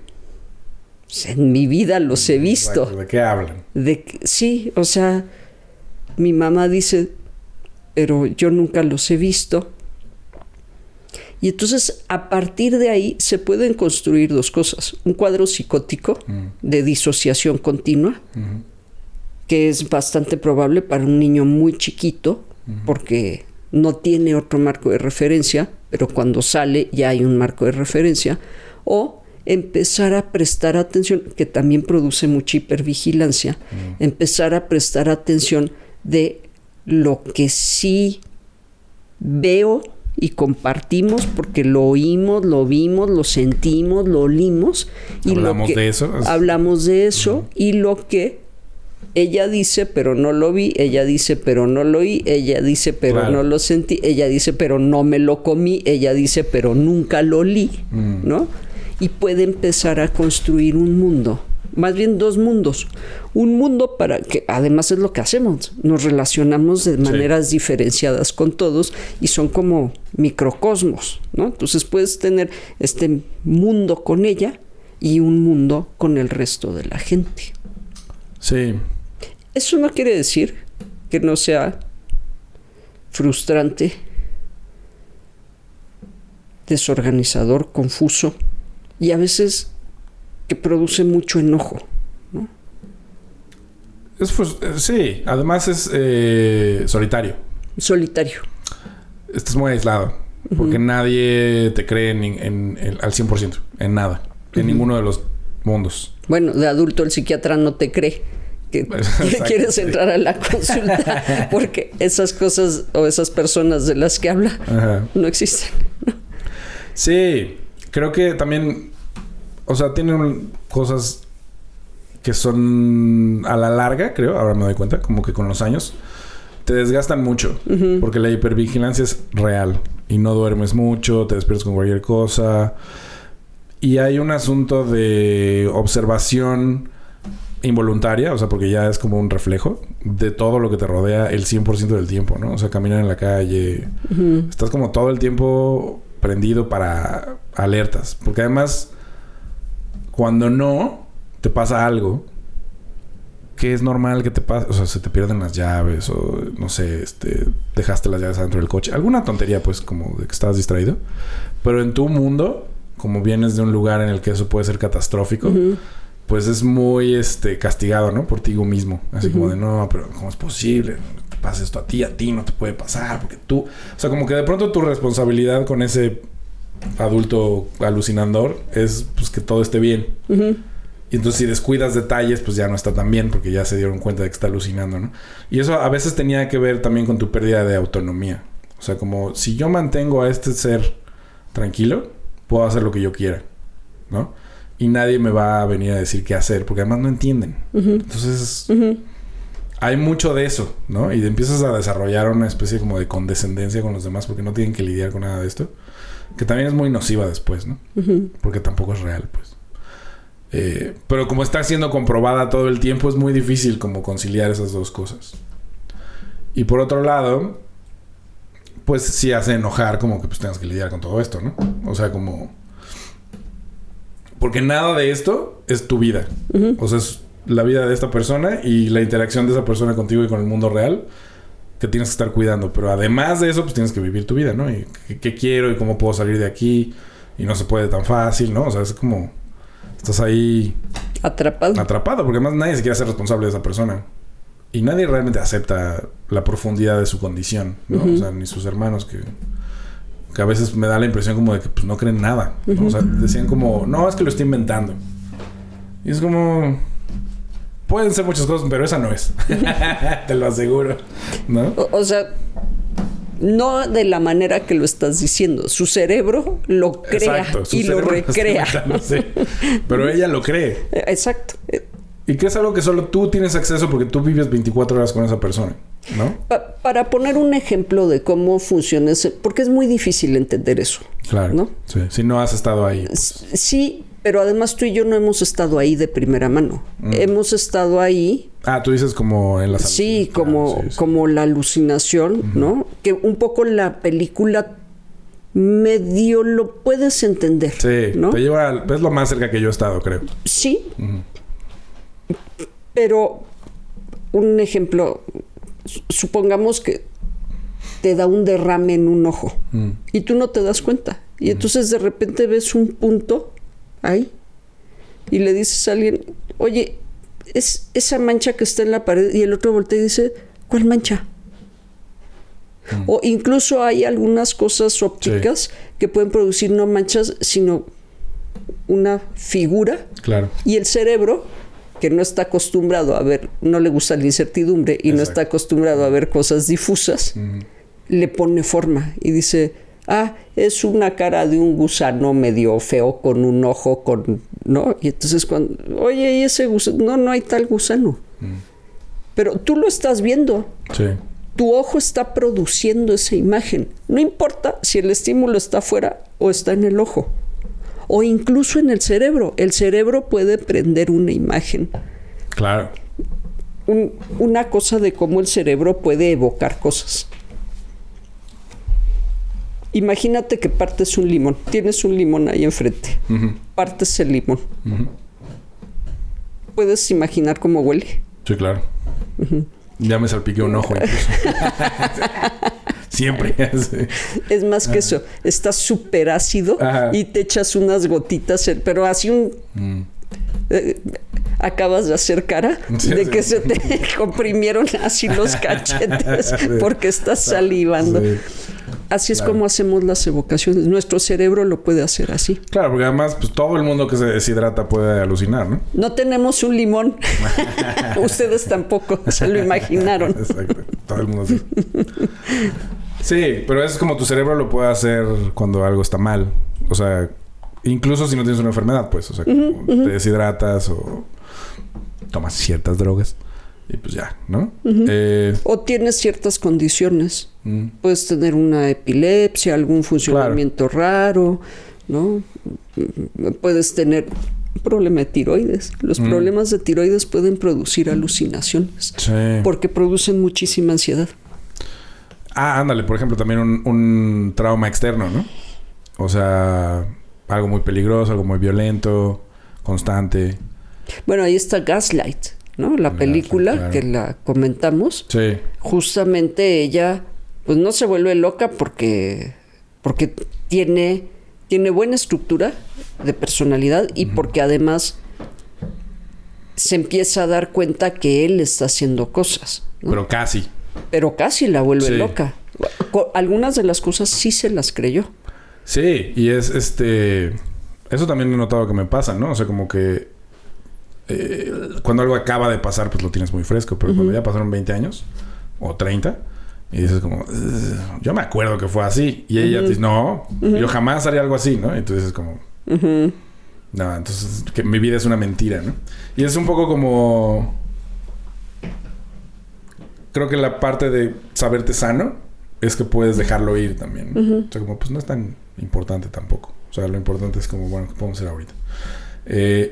S2: pues en mi vida los he visto.
S1: ¿De qué hablan?
S2: Sí, o sea, mi mamá dice, pero yo nunca los he visto. Y entonces a partir de ahí se pueden construir dos cosas: un cuadro psicótico de disociación continua, que es bastante probable para un niño muy chiquito, porque no tiene otro marco de referencia, pero cuando sale ya hay un marco de referencia, o empezar a prestar atención, que también produce mucha hipervigilancia, empezar a prestar atención de lo que sí veo y compartimos, porque lo oímos, lo vimos, lo sentimos, lo olimos, y
S1: hablamos de eso.
S2: Hablamos de eso, y lo que ella dice, pero no lo vi, ella dice, pero no lo oí, ella dice, pero no lo sentí, ella dice, pero no me lo comí, ella dice, pero nunca lo olí, ¿no? Y puede empezar a construir un mundo, más bien dos mundos. Un mundo para que, además es lo que hacemos, nos relacionamos de maneras diferenciadas con todos y son como microcosmos, ¿no? Entonces puedes tener este mundo con ella y un mundo con el resto de la gente.
S1: Sí.
S2: Eso no quiere decir que no sea frustrante, desorganizador, confuso, y a veces que produce mucho enojo, ¿no?
S1: Sí, además es solitario.
S2: Solitario.
S1: Estás muy aislado, porque nadie te cree al 100%, en nada, en ninguno de los mundos.
S2: Bueno, de adulto el psiquiatra no te cree que quieres entrar a la consulta, porque esas cosas o esas personas de las que habla no existen.
S1: Sí, creo que también, o sea, tienen cosas que son a la larga, creo, ahora me doy cuenta, como que con los años te desgastan mucho, porque la hipervigilancia es real y no duermes mucho, te despiertas con cualquier cosa, y hay un asunto de observación involuntaria, o sea, porque ya es como un reflejo de todo lo que te rodea el 100% del tiempo, ¿no? O sea, caminar en la calle, estás como todo el tiempo prendido para alertas, porque además Cuando no, te pasa algo que es normal que te pase. O sea, se te pierden las llaves o, no sé, dejaste las llaves adentro del coche. Alguna tontería, pues, como de que estabas distraído. Pero en tu mundo, como vienes de un lugar en el que eso puede ser catastrófico, pues es muy, castigado, ¿no? Por ti mismo. Así como de, no, pero ¿cómo es posible? Te pasa esto a ti no te puede pasar porque tú... O sea, como que de pronto tu responsabilidad con ese adulto alucinador es, pues, que todo esté bien. Y entonces si descuidas detalles, pues ya no está tan bien porque ya se dieron cuenta de que está alucinando, ¿no? Y eso a veces tenía que ver también con tu pérdida de autonomía. O sea, como si yo mantengo a este ser tranquilo, puedo hacer lo que yo quiera, ¿no? Y nadie me va a venir a decir qué hacer porque además no entienden. Entonces, hay mucho de eso, ¿no? Y empiezas a desarrollar una especie como de condescendencia con los demás porque no tienen que lidiar con nada de esto. Que también es muy nociva después, ¿no? Porque tampoco es real, pues. Pero como está siendo comprobada todo el tiempo, es muy difícil como conciliar esas dos cosas. Y por otro lado, pues sí hace enojar como que pues tengas que lidiar con todo esto, ¿no? O sea, como... Porque nada de esto es tu vida. O sea, es la vida de esta persona y la interacción de esa persona contigo y con el mundo real que tienes que estar cuidando. Pero además de eso, pues tienes que vivir tu vida, ¿no? Y qué quiero y cómo puedo salir de aquí. Y no se puede tan fácil, ¿no? O sea, es como... Estás ahí... Atrapado, porque además nadie se quiere ser responsable de esa persona. Y nadie realmente acepta la profundidad de su condición, ¿no? O sea, ni sus hermanos que a veces me da la impresión como de que pues no creen nada, ¿no? O sea, decían como... No, es que lo estoy inventando. Y es como... Pueden ser muchas cosas, pero esa no es. Te lo aseguro, ¿no?
S2: O sea... No de la manera que lo estás diciendo. Su cerebro lo crea.
S1: Exacto,
S2: y lo recrea.
S1: Sí. Pero ella lo cree.
S2: Exacto.
S1: Y que es algo que solo tú tienes acceso porque tú vives 24 horas con esa persona, ¿no?
S2: Para poner un ejemplo de cómo funciona ese... Porque es muy difícil entender eso.
S1: Claro.
S2: ¿No?
S1: Sí. Si no has estado ahí. Pues.
S2: Sí, pero además tú y yo no hemos estado ahí de primera mano. Hemos estado ahí...
S1: Tú dices como en la salud.
S2: Sí, como la alucinación, ¿no? Que un poco la película medio lo puedes entender.
S1: Sí,
S2: ¿no?
S1: Te lleva... Es lo más cerca que yo he estado, creo.
S2: Sí. Pero un ejemplo, supongamos que te da un derrame en un ojo y tú no te das cuenta. Y entonces de repente ves un punto ahí y le dices a alguien, oye, es esa mancha que está en la pared, y el otro voltea y dice, ¿cuál mancha? O incluso hay algunas cosas ópticas que pueden producir no manchas, sino una figura.
S1: Claro.
S2: Y el cerebro, que no está acostumbrado a ver, no le gusta la incertidumbre y no está acostumbrado a ver cosas difusas, le pone forma y dice, es una cara de un gusano medio feo con un ojo, ¿no? Y entonces cuando, oye, ¿y ese gusano? No hay tal gusano. Pero tú lo estás viendo.
S1: Sí.
S2: Tu ojo está produciendo esa imagen. No importa si el estímulo está afuera o está en el ojo. O incluso en el cerebro. El cerebro puede prender una imagen.
S1: Claro.
S2: Una cosa de cómo el cerebro puede evocar cosas. Imagínate que partes un limón. Tienes un limón ahí enfrente. Partes el limón. ¿Puedes imaginar cómo huele?
S1: Sí, claro. Ya me salpiqué un ojo incluso. Siempre. Sí.
S2: Es más que eso. Está súper ácido y te echas unas gotitas, pero así acabas de hacer cara de que se te comprimieron así los cachetes porque estás salivando. Sí. Así es como hacemos las evocaciones. Nuestro cerebro lo puede hacer así.
S1: Claro, porque además pues, todo el mundo que se deshidrata puede alucinar, ¿no?
S2: No tenemos un limón. Ustedes tampoco. Se lo imaginaron.
S1: Exacto. Todo el mundo sí. Sí, pero es como tu cerebro lo puede hacer cuando algo está mal. O sea, incluso si no tienes una enfermedad, pues. O sea, te deshidratas o tomas ciertas drogas. Y pues ya, ¿no?
S2: O tienes ciertas condiciones. Puedes tener una epilepsia, algún funcionamiento raro, ¿no? Puedes tener un problema de tiroides. Los problemas de tiroides pueden producir alucinaciones.
S1: Sí.
S2: Porque producen muchísima ansiedad.
S1: Ándale. Por ejemplo, también un trauma externo, ¿no? O sea, algo muy peligroso, algo muy violento. constante.
S2: Bueno, ahí está Gaslight, ¿no? La película, claro, que la comentamos.
S1: Sí.
S2: Justamente ella, pues no se vuelve loca porque tiene buena estructura de personalidad y porque además se empieza a dar cuenta que él está haciendo cosas, ¿no? Pero casi la vuelve loca. Algunas de las cosas sí se las creyó.
S1: Sí, y es eso también he notado que me pasa, ¿no? O sea, como que cuando algo acaba de pasar, pues lo tienes muy fresco. Pero cuando ya pasaron 20 años o 30, y dices como... yo me acuerdo que fue así. Y ella te dice, no, yo jamás haría algo así, ¿no? Y tú dices como... no, entonces que mi vida es una mentira, ¿no? Y es un poco como... creo que la parte de saberte sano es que puedes dejarlo ir también, ¿no? O sea, como pues no es tan importante tampoco. O sea, lo importante es como, bueno, ¿qué podemos hacer ahorita?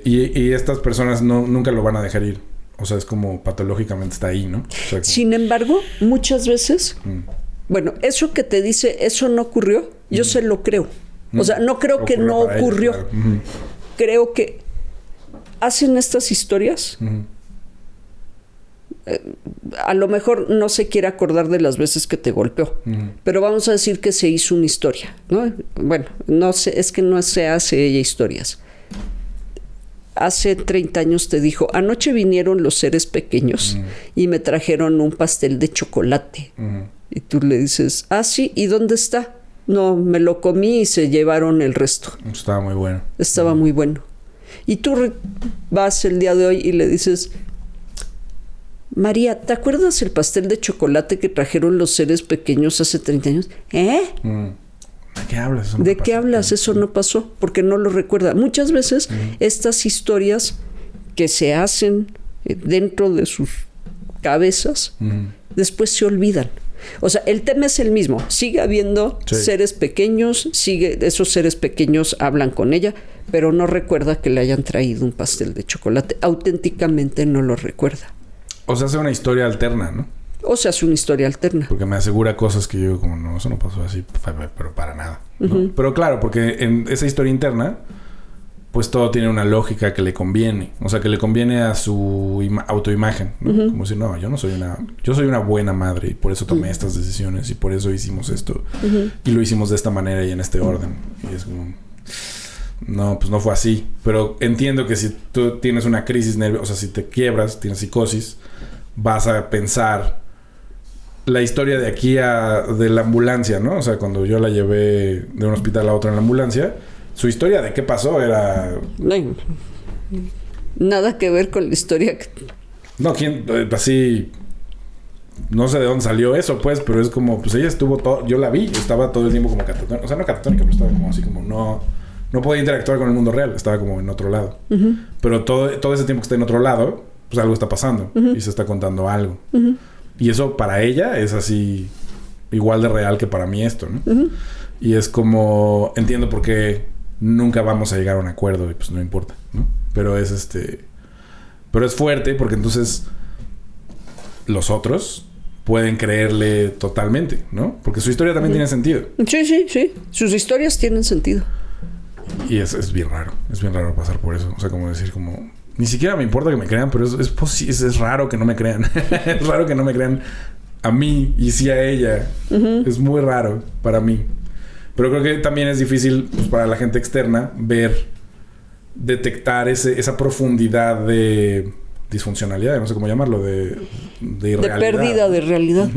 S1: Y estas personas nunca lo van a dejar ir. O sea, es como patológicamente está ahí, ¿no? O sea, como... Sin
S2: embargo, muchas veces... bueno, eso que te dice, eso no ocurrió, yo se lo creo. O sea, no creo que no ocurrió. Ella, claro. Creo que hacen estas historias... a lo mejor no se quiere acordar de las veces que te golpeó, pero vamos a decir que se hizo una historia, ¿no? Bueno, no sé, es que no se hace ella historias. Hace 30 años te dijo, anoche vinieron los seres pequeños y me trajeron un pastel de chocolate. Y tú le dices, ah, sí, ¿y dónde está? No, me lo comí y se llevaron el resto.
S1: Estaba muy bueno.
S2: Estaba muy bueno. Y tú vas el día de hoy y le dices... María, ¿te acuerdas el pastel de chocolate que trajeron los seres pequeños hace 30 años? ¿Eh?
S1: ¿De qué hablas? Eso no
S2: ¿De qué hablas? Eso no pasó, porque no lo recuerda. Muchas veces estas historias que se hacen dentro de sus cabezas, después se olvidan. O sea, el tema es el mismo. Sigue habiendo seres pequeños, esos seres pequeños hablan con ella, pero no recuerda que le hayan traído un pastel de chocolate. Auténticamente no lo recuerda.
S1: O sea, hace una historia alterna, ¿no?
S2: O sea, hace una historia alterna.
S1: Porque me asegura cosas que yo como, no, eso no pasó así, pero para nada, ¿no? Pero claro, porque en esa historia interna, pues todo tiene una lógica que le conviene. O sea, que le conviene a su autoimagen, ¿no? Como decir, no, yo soy una buena madre y por eso tomé estas decisiones y por eso hicimos esto. Y lo hicimos de esta manera y en este orden. Y es como... no, pues no fue así. Pero entiendo que si tú tienes una crisis nerviosa, o sea, si te quiebras, tienes psicosis, vas a pensar la historia de aquí de la ambulancia, ¿no? O sea, cuando yo la llevé de un hospital a otro en la ambulancia, su historia de qué pasó era...
S2: nada que ver con la historia que...
S1: No, así... no sé de dónde salió eso, pues, pero es como... pues ella estuvo todo... yo la vi, estaba todo el tiempo como catatónica. O sea, no catatónica, pero estaba como así como... no podía interactuar con el mundo real. Estaba como en otro lado. Pero todo ese tiempo que está en otro lado, pues algo está pasando. Y se está contando algo. Y eso para ella es así... igual de real que para mí esto, ¿no? Y es como... entiendo por qué nunca vamos a llegar a un acuerdo. Y pues no importa, ¿no? Pero es pero es fuerte porque entonces... los otros pueden creerle totalmente, ¿no? Porque su historia también tiene sentido.
S2: Sí. Sus historias tienen sentido.
S1: Y es bien raro. Es bien raro pasar por eso. O sea, como decir como... ni siquiera me importa que me crean, pero es raro que no me crean. Es raro que no me crean a mí y sí a ella. Es muy raro para mí. Pero creo que también es difícil pues, para la gente externa detectar esa profundidad de disfuncionalidad, no sé cómo llamarlo, de irrealidad.
S2: De pérdida de realidad.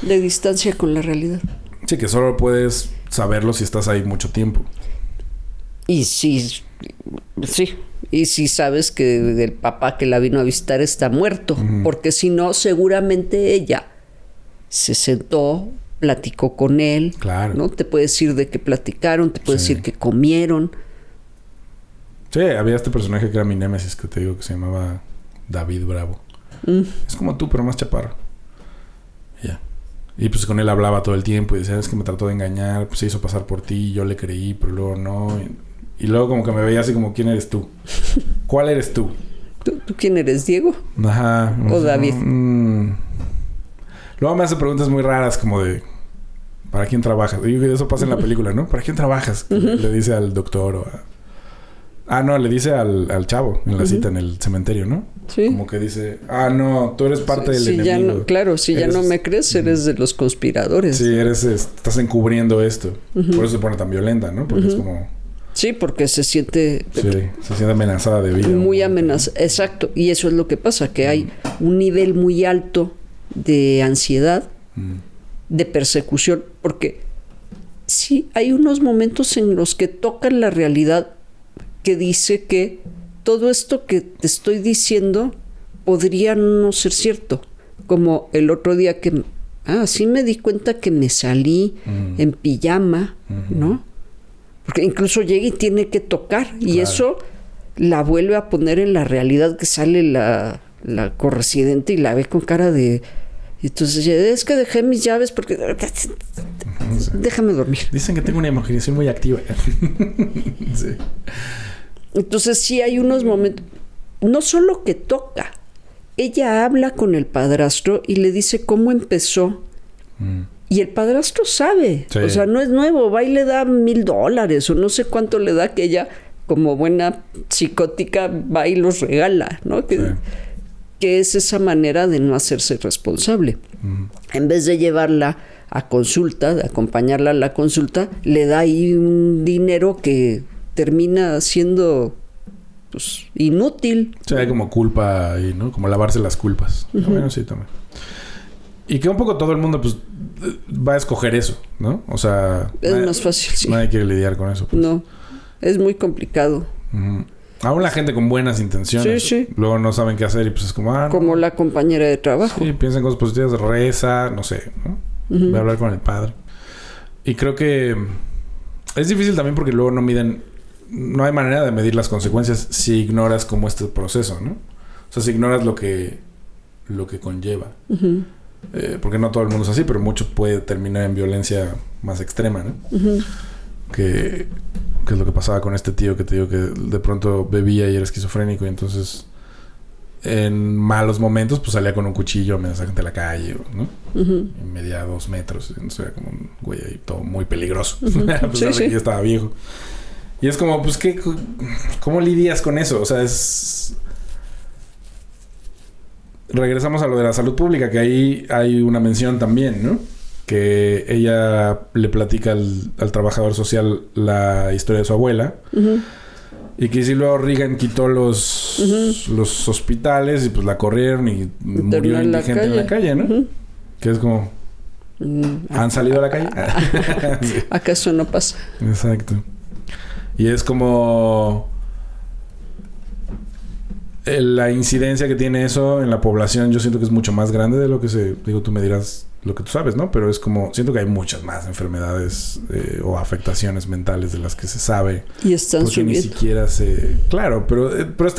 S2: De distancia con la realidad.
S1: Sí, que solo puedes saberlo si estás ahí mucho tiempo.
S2: Y sí. Y si sabes que el papá que la vino a visitar está muerto. Porque si no, seguramente ella se sentó, platicó con él.
S1: Claro.
S2: ¿No? Te puede decir de qué platicaron, te puede decir que comieron.
S1: Sí, había este personaje que era mi némesis, que te digo que se llamaba David Bravo. Es como tú, pero más chaparro. Ya. Y pues con él hablaba todo el tiempo y decía, es que me trató de engañar, pues se hizo pasar por ti, yo le creí, pero luego no. Y luego como que me veía así como, ¿quién eres tú? ¿Cuál eres tú?
S2: ¿Tú quién eres, Diego?
S1: Ajá.
S2: ¿O David?
S1: Luego me hace preguntas muy raras como de, ¿para quién trabajas? Y eso pasa en la película, ¿no? ¿Para quién trabajas? Le dice al doctor o No, le dice al chavo en la cita en el cementerio, ¿no?
S2: Sí.
S1: Como que dice, no, tú eres parte del enemigo.
S2: Ya no, claro, si ya no me crees, eres de los conspiradores.
S1: Sí, estás encubriendo esto. Por eso se pone tan violenta, ¿no? Porque es como...
S2: Sí, porque se siente...
S1: Sí, se siente amenazada de vida.
S2: Muy amenazada, exacto. Y eso es lo que pasa, que hay un nivel muy alto de ansiedad, de persecución, porque sí, hay unos momentos en los que tocan la realidad que dice que todo esto que te estoy diciendo podría no ser cierto. Como el otro día que... sí me di cuenta que me salí en pijama, ¿no? Porque incluso llega y tiene que tocar. Y claro, eso la vuelve a poner en la realidad, que sale la corresidente y la ve con cara de... Y entonces, es que dejé mis llaves porque... Déjame dormir.
S1: Dicen que tengo una imaginación muy activa. Sí.
S2: Entonces sí hay unos momentos... No solo que toca. Ella habla con el padrastro y le dice cómo empezó. Y el padrastro sabe. Sí. O sea, no es nuevo. Va y le da $1,000 o no sé cuánto le da, que ella, como buena psicótica, va y los regala, ¿no? Que es esa manera de no hacerse responsable. En vez de llevarla a consulta, de acompañarla a la consulta, le da ahí un dinero que termina siendo, pues, inútil.
S1: Sí, hay como culpa ahí, ¿no? Como lavarse las culpas. Bueno, sí, también. Y que un poco todo el mundo, pues, va a escoger eso, ¿no? O sea...
S2: Es más fácil, sí.
S1: Nadie quiere lidiar con eso, pues.
S2: No, es muy complicado.
S1: Aún la gente con buenas intenciones.
S2: Sí.
S1: Luego no saben qué hacer y pues es como... no.
S2: Como la compañera de trabajo.
S1: Sí, piensa en cosas positivas, reza, no sé, ¿no? Voy a hablar con el padre. Y creo que es difícil también porque luego no hay manera de medir las consecuencias si ignoras como este proceso, ¿no? O sea, si ignoras lo que conlleva. Porque no todo el mundo es así, pero mucho puede terminar en violencia más extrema, ¿no? Que es lo que pasaba con este tío que te digo que de pronto bebía y era esquizofrénico y entonces en malos momentos pues salía con un cuchillo a amenazar gente en la calle, ¿no? Y medía 2 metros, entonces era como un güey ahí todo muy peligroso, a pesar de que ya estaba viejo. Y es como, pues, ¿cómo lidias con eso? O sea, regresamos a lo de la salud pública, que ahí hay una mención también, ¿no? Que ella le platica al trabajador social la historia de su abuela. Y que si luego Reagan quitó los hospitales y pues la corrieron y murió indigente en la calle, ¿no? Que es como... ¿Han salido a la calle?
S2: Sí. ¿Acaso no pasa?
S1: Exacto. Y es como... la incidencia que tiene eso en la población, yo siento que es mucho más grande de lo que digo, tú me dirás lo que tú sabes, ¿no? Pero es como... Siento que hay muchas más enfermedades o afectaciones mentales de las que se sabe.
S2: Y están subiendo.
S1: Ni siquiera Claro, pero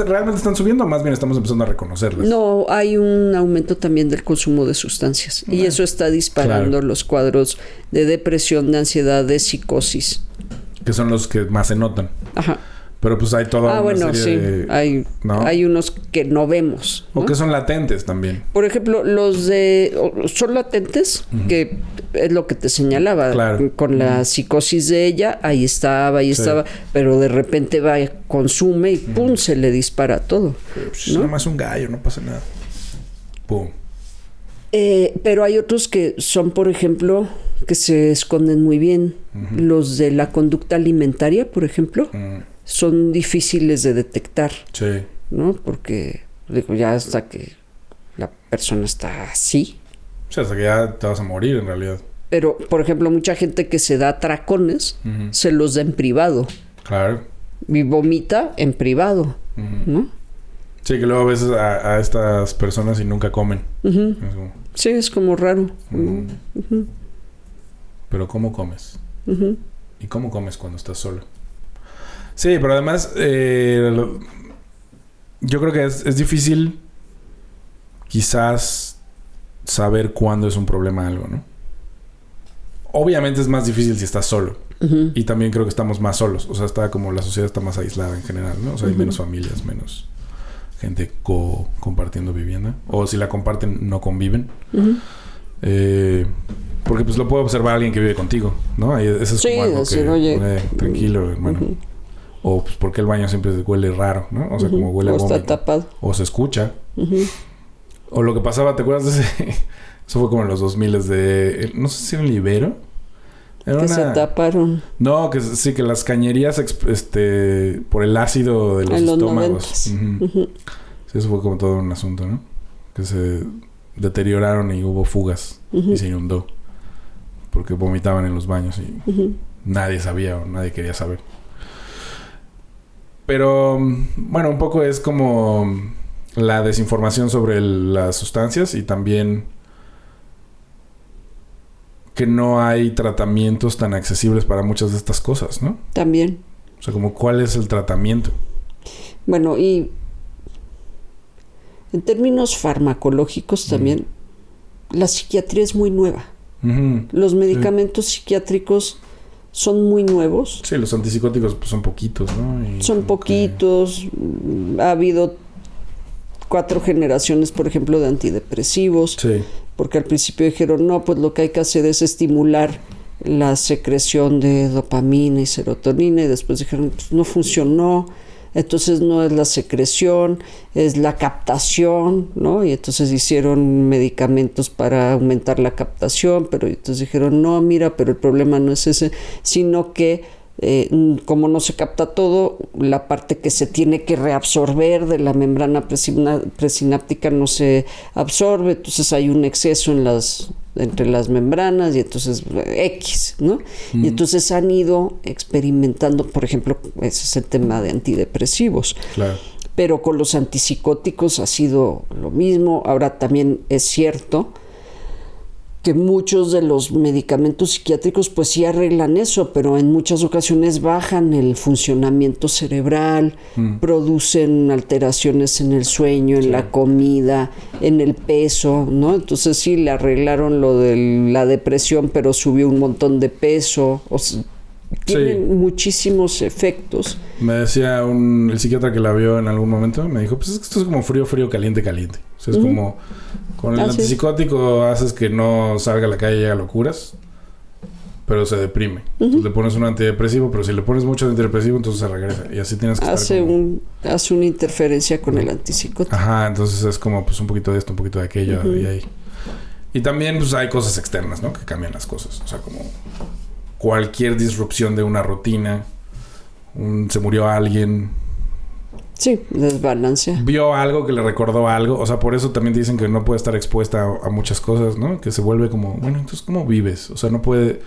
S1: ¿realmente están subiendo o más bien estamos empezando a reconocerlas?
S2: No, hay un aumento también del consumo de sustancias. Y eso está disparando los cuadros de depresión, de ansiedad, de psicosis.
S1: Que son los que más se notan.
S2: Ajá.
S1: Pero pues hay toda una serie de...
S2: Hay unos que no vemos, ¿no?
S1: O que son latentes también.
S2: Por ejemplo, son latentes, que es lo que te señalaba.
S1: Claro.
S2: Con la psicosis de ella, ahí estaba. Pero de repente va, consume y ¡pum! Se le dispara todo.
S1: Pues, ¿no? Nomás un gallo, no pasa nada. ¡Pum!
S2: Pero hay otros que son, por ejemplo, que se esconden muy bien. Los de la conducta alimentaria, por ejemplo, son difíciles de detectar.
S1: Sí.
S2: ¿No? Porque, digo, ya hasta que la persona está así.
S1: O sea, hasta que ya te vas a morir, en realidad.
S2: Pero, por ejemplo, mucha gente que se da atracones, se los da en privado.
S1: Claro.
S2: Y vomita en privado, ¿no?
S1: Sí, que luego ves a estas personas y nunca comen. Es como...
S2: Sí, es como raro.
S1: Pero ¿cómo comes? ¿Y cómo comes cuando estás solo? Sí, pero además yo creo que es difícil quizás saber cuándo es un problema algo, ¿no? Obviamente es más difícil si estás solo. Y también creo que estamos más solos. O sea, la sociedad está más aislada en general, ¿no? O sea, hay menos familias, menos gente compartiendo vivienda. O si la comparten, no conviven. Porque pues lo puede observar alguien que vive contigo, ¿no? Eso es como algo que...
S2: oye,
S1: tranquilo, hermano. O pues porque el baño siempre huele raro, ¿no? O sea, como huele a vómito.
S2: O está tapado.
S1: O se escucha. O lo que pasaba, ¿te acuerdas de ese? Eso fue como en los 2000 de... No sé si era un Libero.
S2: Era se taparon.
S1: No, que sí, que las cañerías por el ácido de los estómagos. Sí, eso fue como todo un asunto, ¿no? Que se deterioraron y hubo fugas. Y se inundó. Porque vomitaban en los baños y nadie sabía o nadie quería saber. Pero, bueno, un poco es como la desinformación sobre las sustancias y también que no hay tratamientos tan accesibles para muchas de estas cosas, ¿no?
S2: También.
S1: O sea, como ¿cuál es el tratamiento?
S2: Bueno, y en términos farmacológicos también, la psiquiatría es muy nueva. Los medicamentos psiquiátricos son muy nuevos.
S1: Sí, los antipsicóticos pues, son poquitos, ¿no? Y
S2: son poquitos. Ha habido 4 generaciones, por ejemplo, de antidepresivos.
S1: Sí.
S2: Porque al principio dijeron, no, pues lo que hay que hacer es estimular la secreción de dopamina y serotonina. Y después dijeron, pues no funcionó. Entonces no es la secreción, es la captación, ¿no? Y entonces hicieron medicamentos para aumentar la captación, pero entonces dijeron, no, mira, pero el problema no es ese, sino que como no se capta todo, la parte que se tiene que reabsorber de la membrana presináptica no se absorbe, entonces hay un exceso entre las membranas y entonces X, ¿no? Y entonces han ido experimentando, por ejemplo, ese es el tema de antidepresivos.
S1: Claro.
S2: Pero con los antipsicóticos ha sido lo mismo. Ahora también es cierto que muchos de los medicamentos psiquiátricos pues sí arreglan eso, pero en muchas ocasiones bajan el funcionamiento cerebral, producen alteraciones en el sueño, en la comida, en el peso, ¿no? Entonces sí, le arreglaron lo de la depresión, pero subió un montón de peso. O sea, tienen muchísimos efectos.
S1: Me decía el psiquiatra que la vio en algún momento, me dijo, pues es que esto es como frío, frío, caliente, caliente. O sea, es como con el antipsicótico haces que no salga a la calle y haga locuras, pero se deprime. Entonces le pones un antidepresivo, pero si le pones mucho antidepresivo, entonces se regresa. Y así tienes que
S2: hace una interferencia con el antipsicótico.
S1: Ajá, entonces es como pues un poquito de esto, un poquito de aquello y ahí. Y también pues hay cosas externas, ¿no? Que cambian las cosas. O sea, como cualquier disrupción de una rutina, se murió alguien.
S2: Sí, desbalancea.
S1: Vio algo que le recordó algo. O sea, por eso también dicen que no puede estar expuesta a muchas cosas, ¿no? Que se vuelve como, bueno, entonces, ¿cómo vives? O sea, no puede...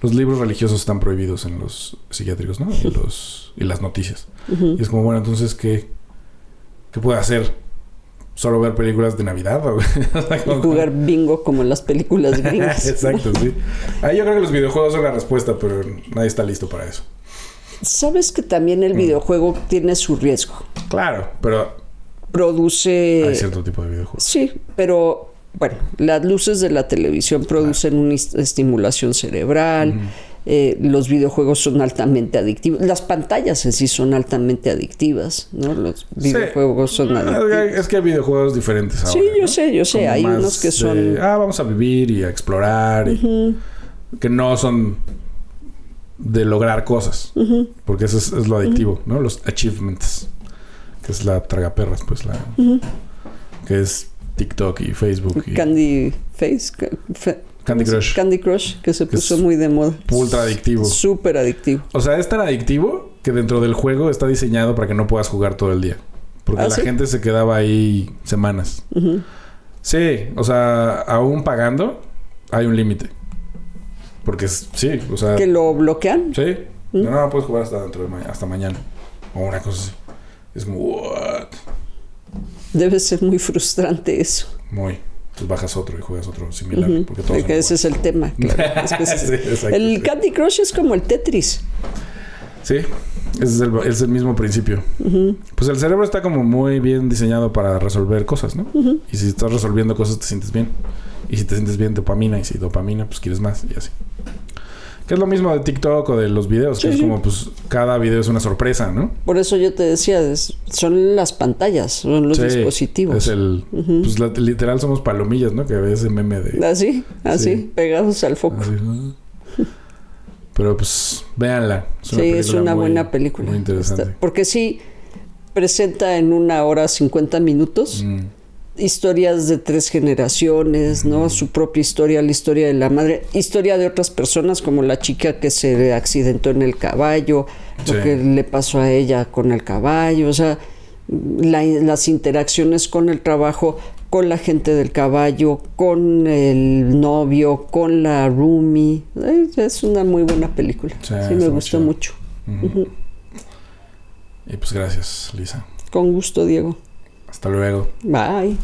S1: Los libros religiosos están prohibidos en los psiquiátricos, ¿no? Y las noticias. Y es como, bueno, entonces, ¿qué puede hacer? ¿Solo ver películas de Navidad? O sea,
S2: y jugar bingo como en las películas gringas.
S1: Exacto, sí. Ahí yo creo que los videojuegos son la respuesta, pero nadie está listo para eso.
S2: Sabes que también el videojuego tiene su riesgo.
S1: Claro, pero...
S2: Produce...
S1: Hay cierto tipo de videojuegos.
S2: Sí, pero... Bueno, las luces de la televisión producen una estimulación cerebral. Los videojuegos son altamente adictivos. Las pantallas en sí son altamente adictivas, ¿no? Los videojuegos son adictivos.
S1: Es que hay videojuegos diferentes ahora.
S2: Sí, yo sé.
S1: Como
S2: hay unos que son...
S1: vamos a vivir y a explorar. Que no son... de lograr cosas. Porque eso es lo adictivo, ¿no? Los achievements. Que es la tragaperras, pues que es TikTok y Facebook.
S2: Candy Crush. Candy Crush, que se puso muy de moda.
S1: Ultra adictivo.
S2: Súper adictivo.
S1: O sea, es tan adictivo que dentro del juego está diseñado para que no puedas jugar todo el día. Porque la gente se quedaba ahí semanas. Sí, o sea, aún pagando, hay un límite. Porque sí, o sea...
S2: ¿Que lo bloquean?
S1: Sí. No puedes jugar hasta mañana. O una cosa así. Es como, ¿what?
S2: Debe ser muy frustrante eso.
S1: Muy. Entonces bajas otro y juegas otro similar. Porque
S2: ese es el tema, claro. Sí, exacto, el Candy Crush es como el Tetris.
S1: Sí. Es el mismo principio. Pues el cerebro está como muy bien diseñado para resolver cosas, ¿no? Y si estás resolviendo cosas te sientes bien. Y si te sientes bien, dopamina. Y si dopamina, pues quieres más. Y así. Que es lo mismo de TikTok o de los videos. Que es como, pues, cada video es una sorpresa, ¿no?
S2: Por eso yo te decía, son las pantallas, son los dispositivos.
S1: Es pues, literal somos palomillas, ¿no? Que ves ese meme de...
S2: Así, pegados al foco.
S1: Así, Pero pues, véanla.
S2: Es una buena película.
S1: Muy interesante.
S2: Porque sí presenta en 1 hora 50 minutos historias de 3 generaciones, ¿no? Su propia historia, la historia de la madre, historia de otras personas, como la chica que se accidentó en el caballo, lo que le pasó a ella con el caballo, o sea, las interacciones con el trabajo, con la gente del caballo, con el novio, con la roomie. Es una muy buena película. Sí, me gustó mucho.
S1: Y pues gracias, Lisa.
S2: Con gusto, Diego.
S1: Hasta luego.
S2: Bye.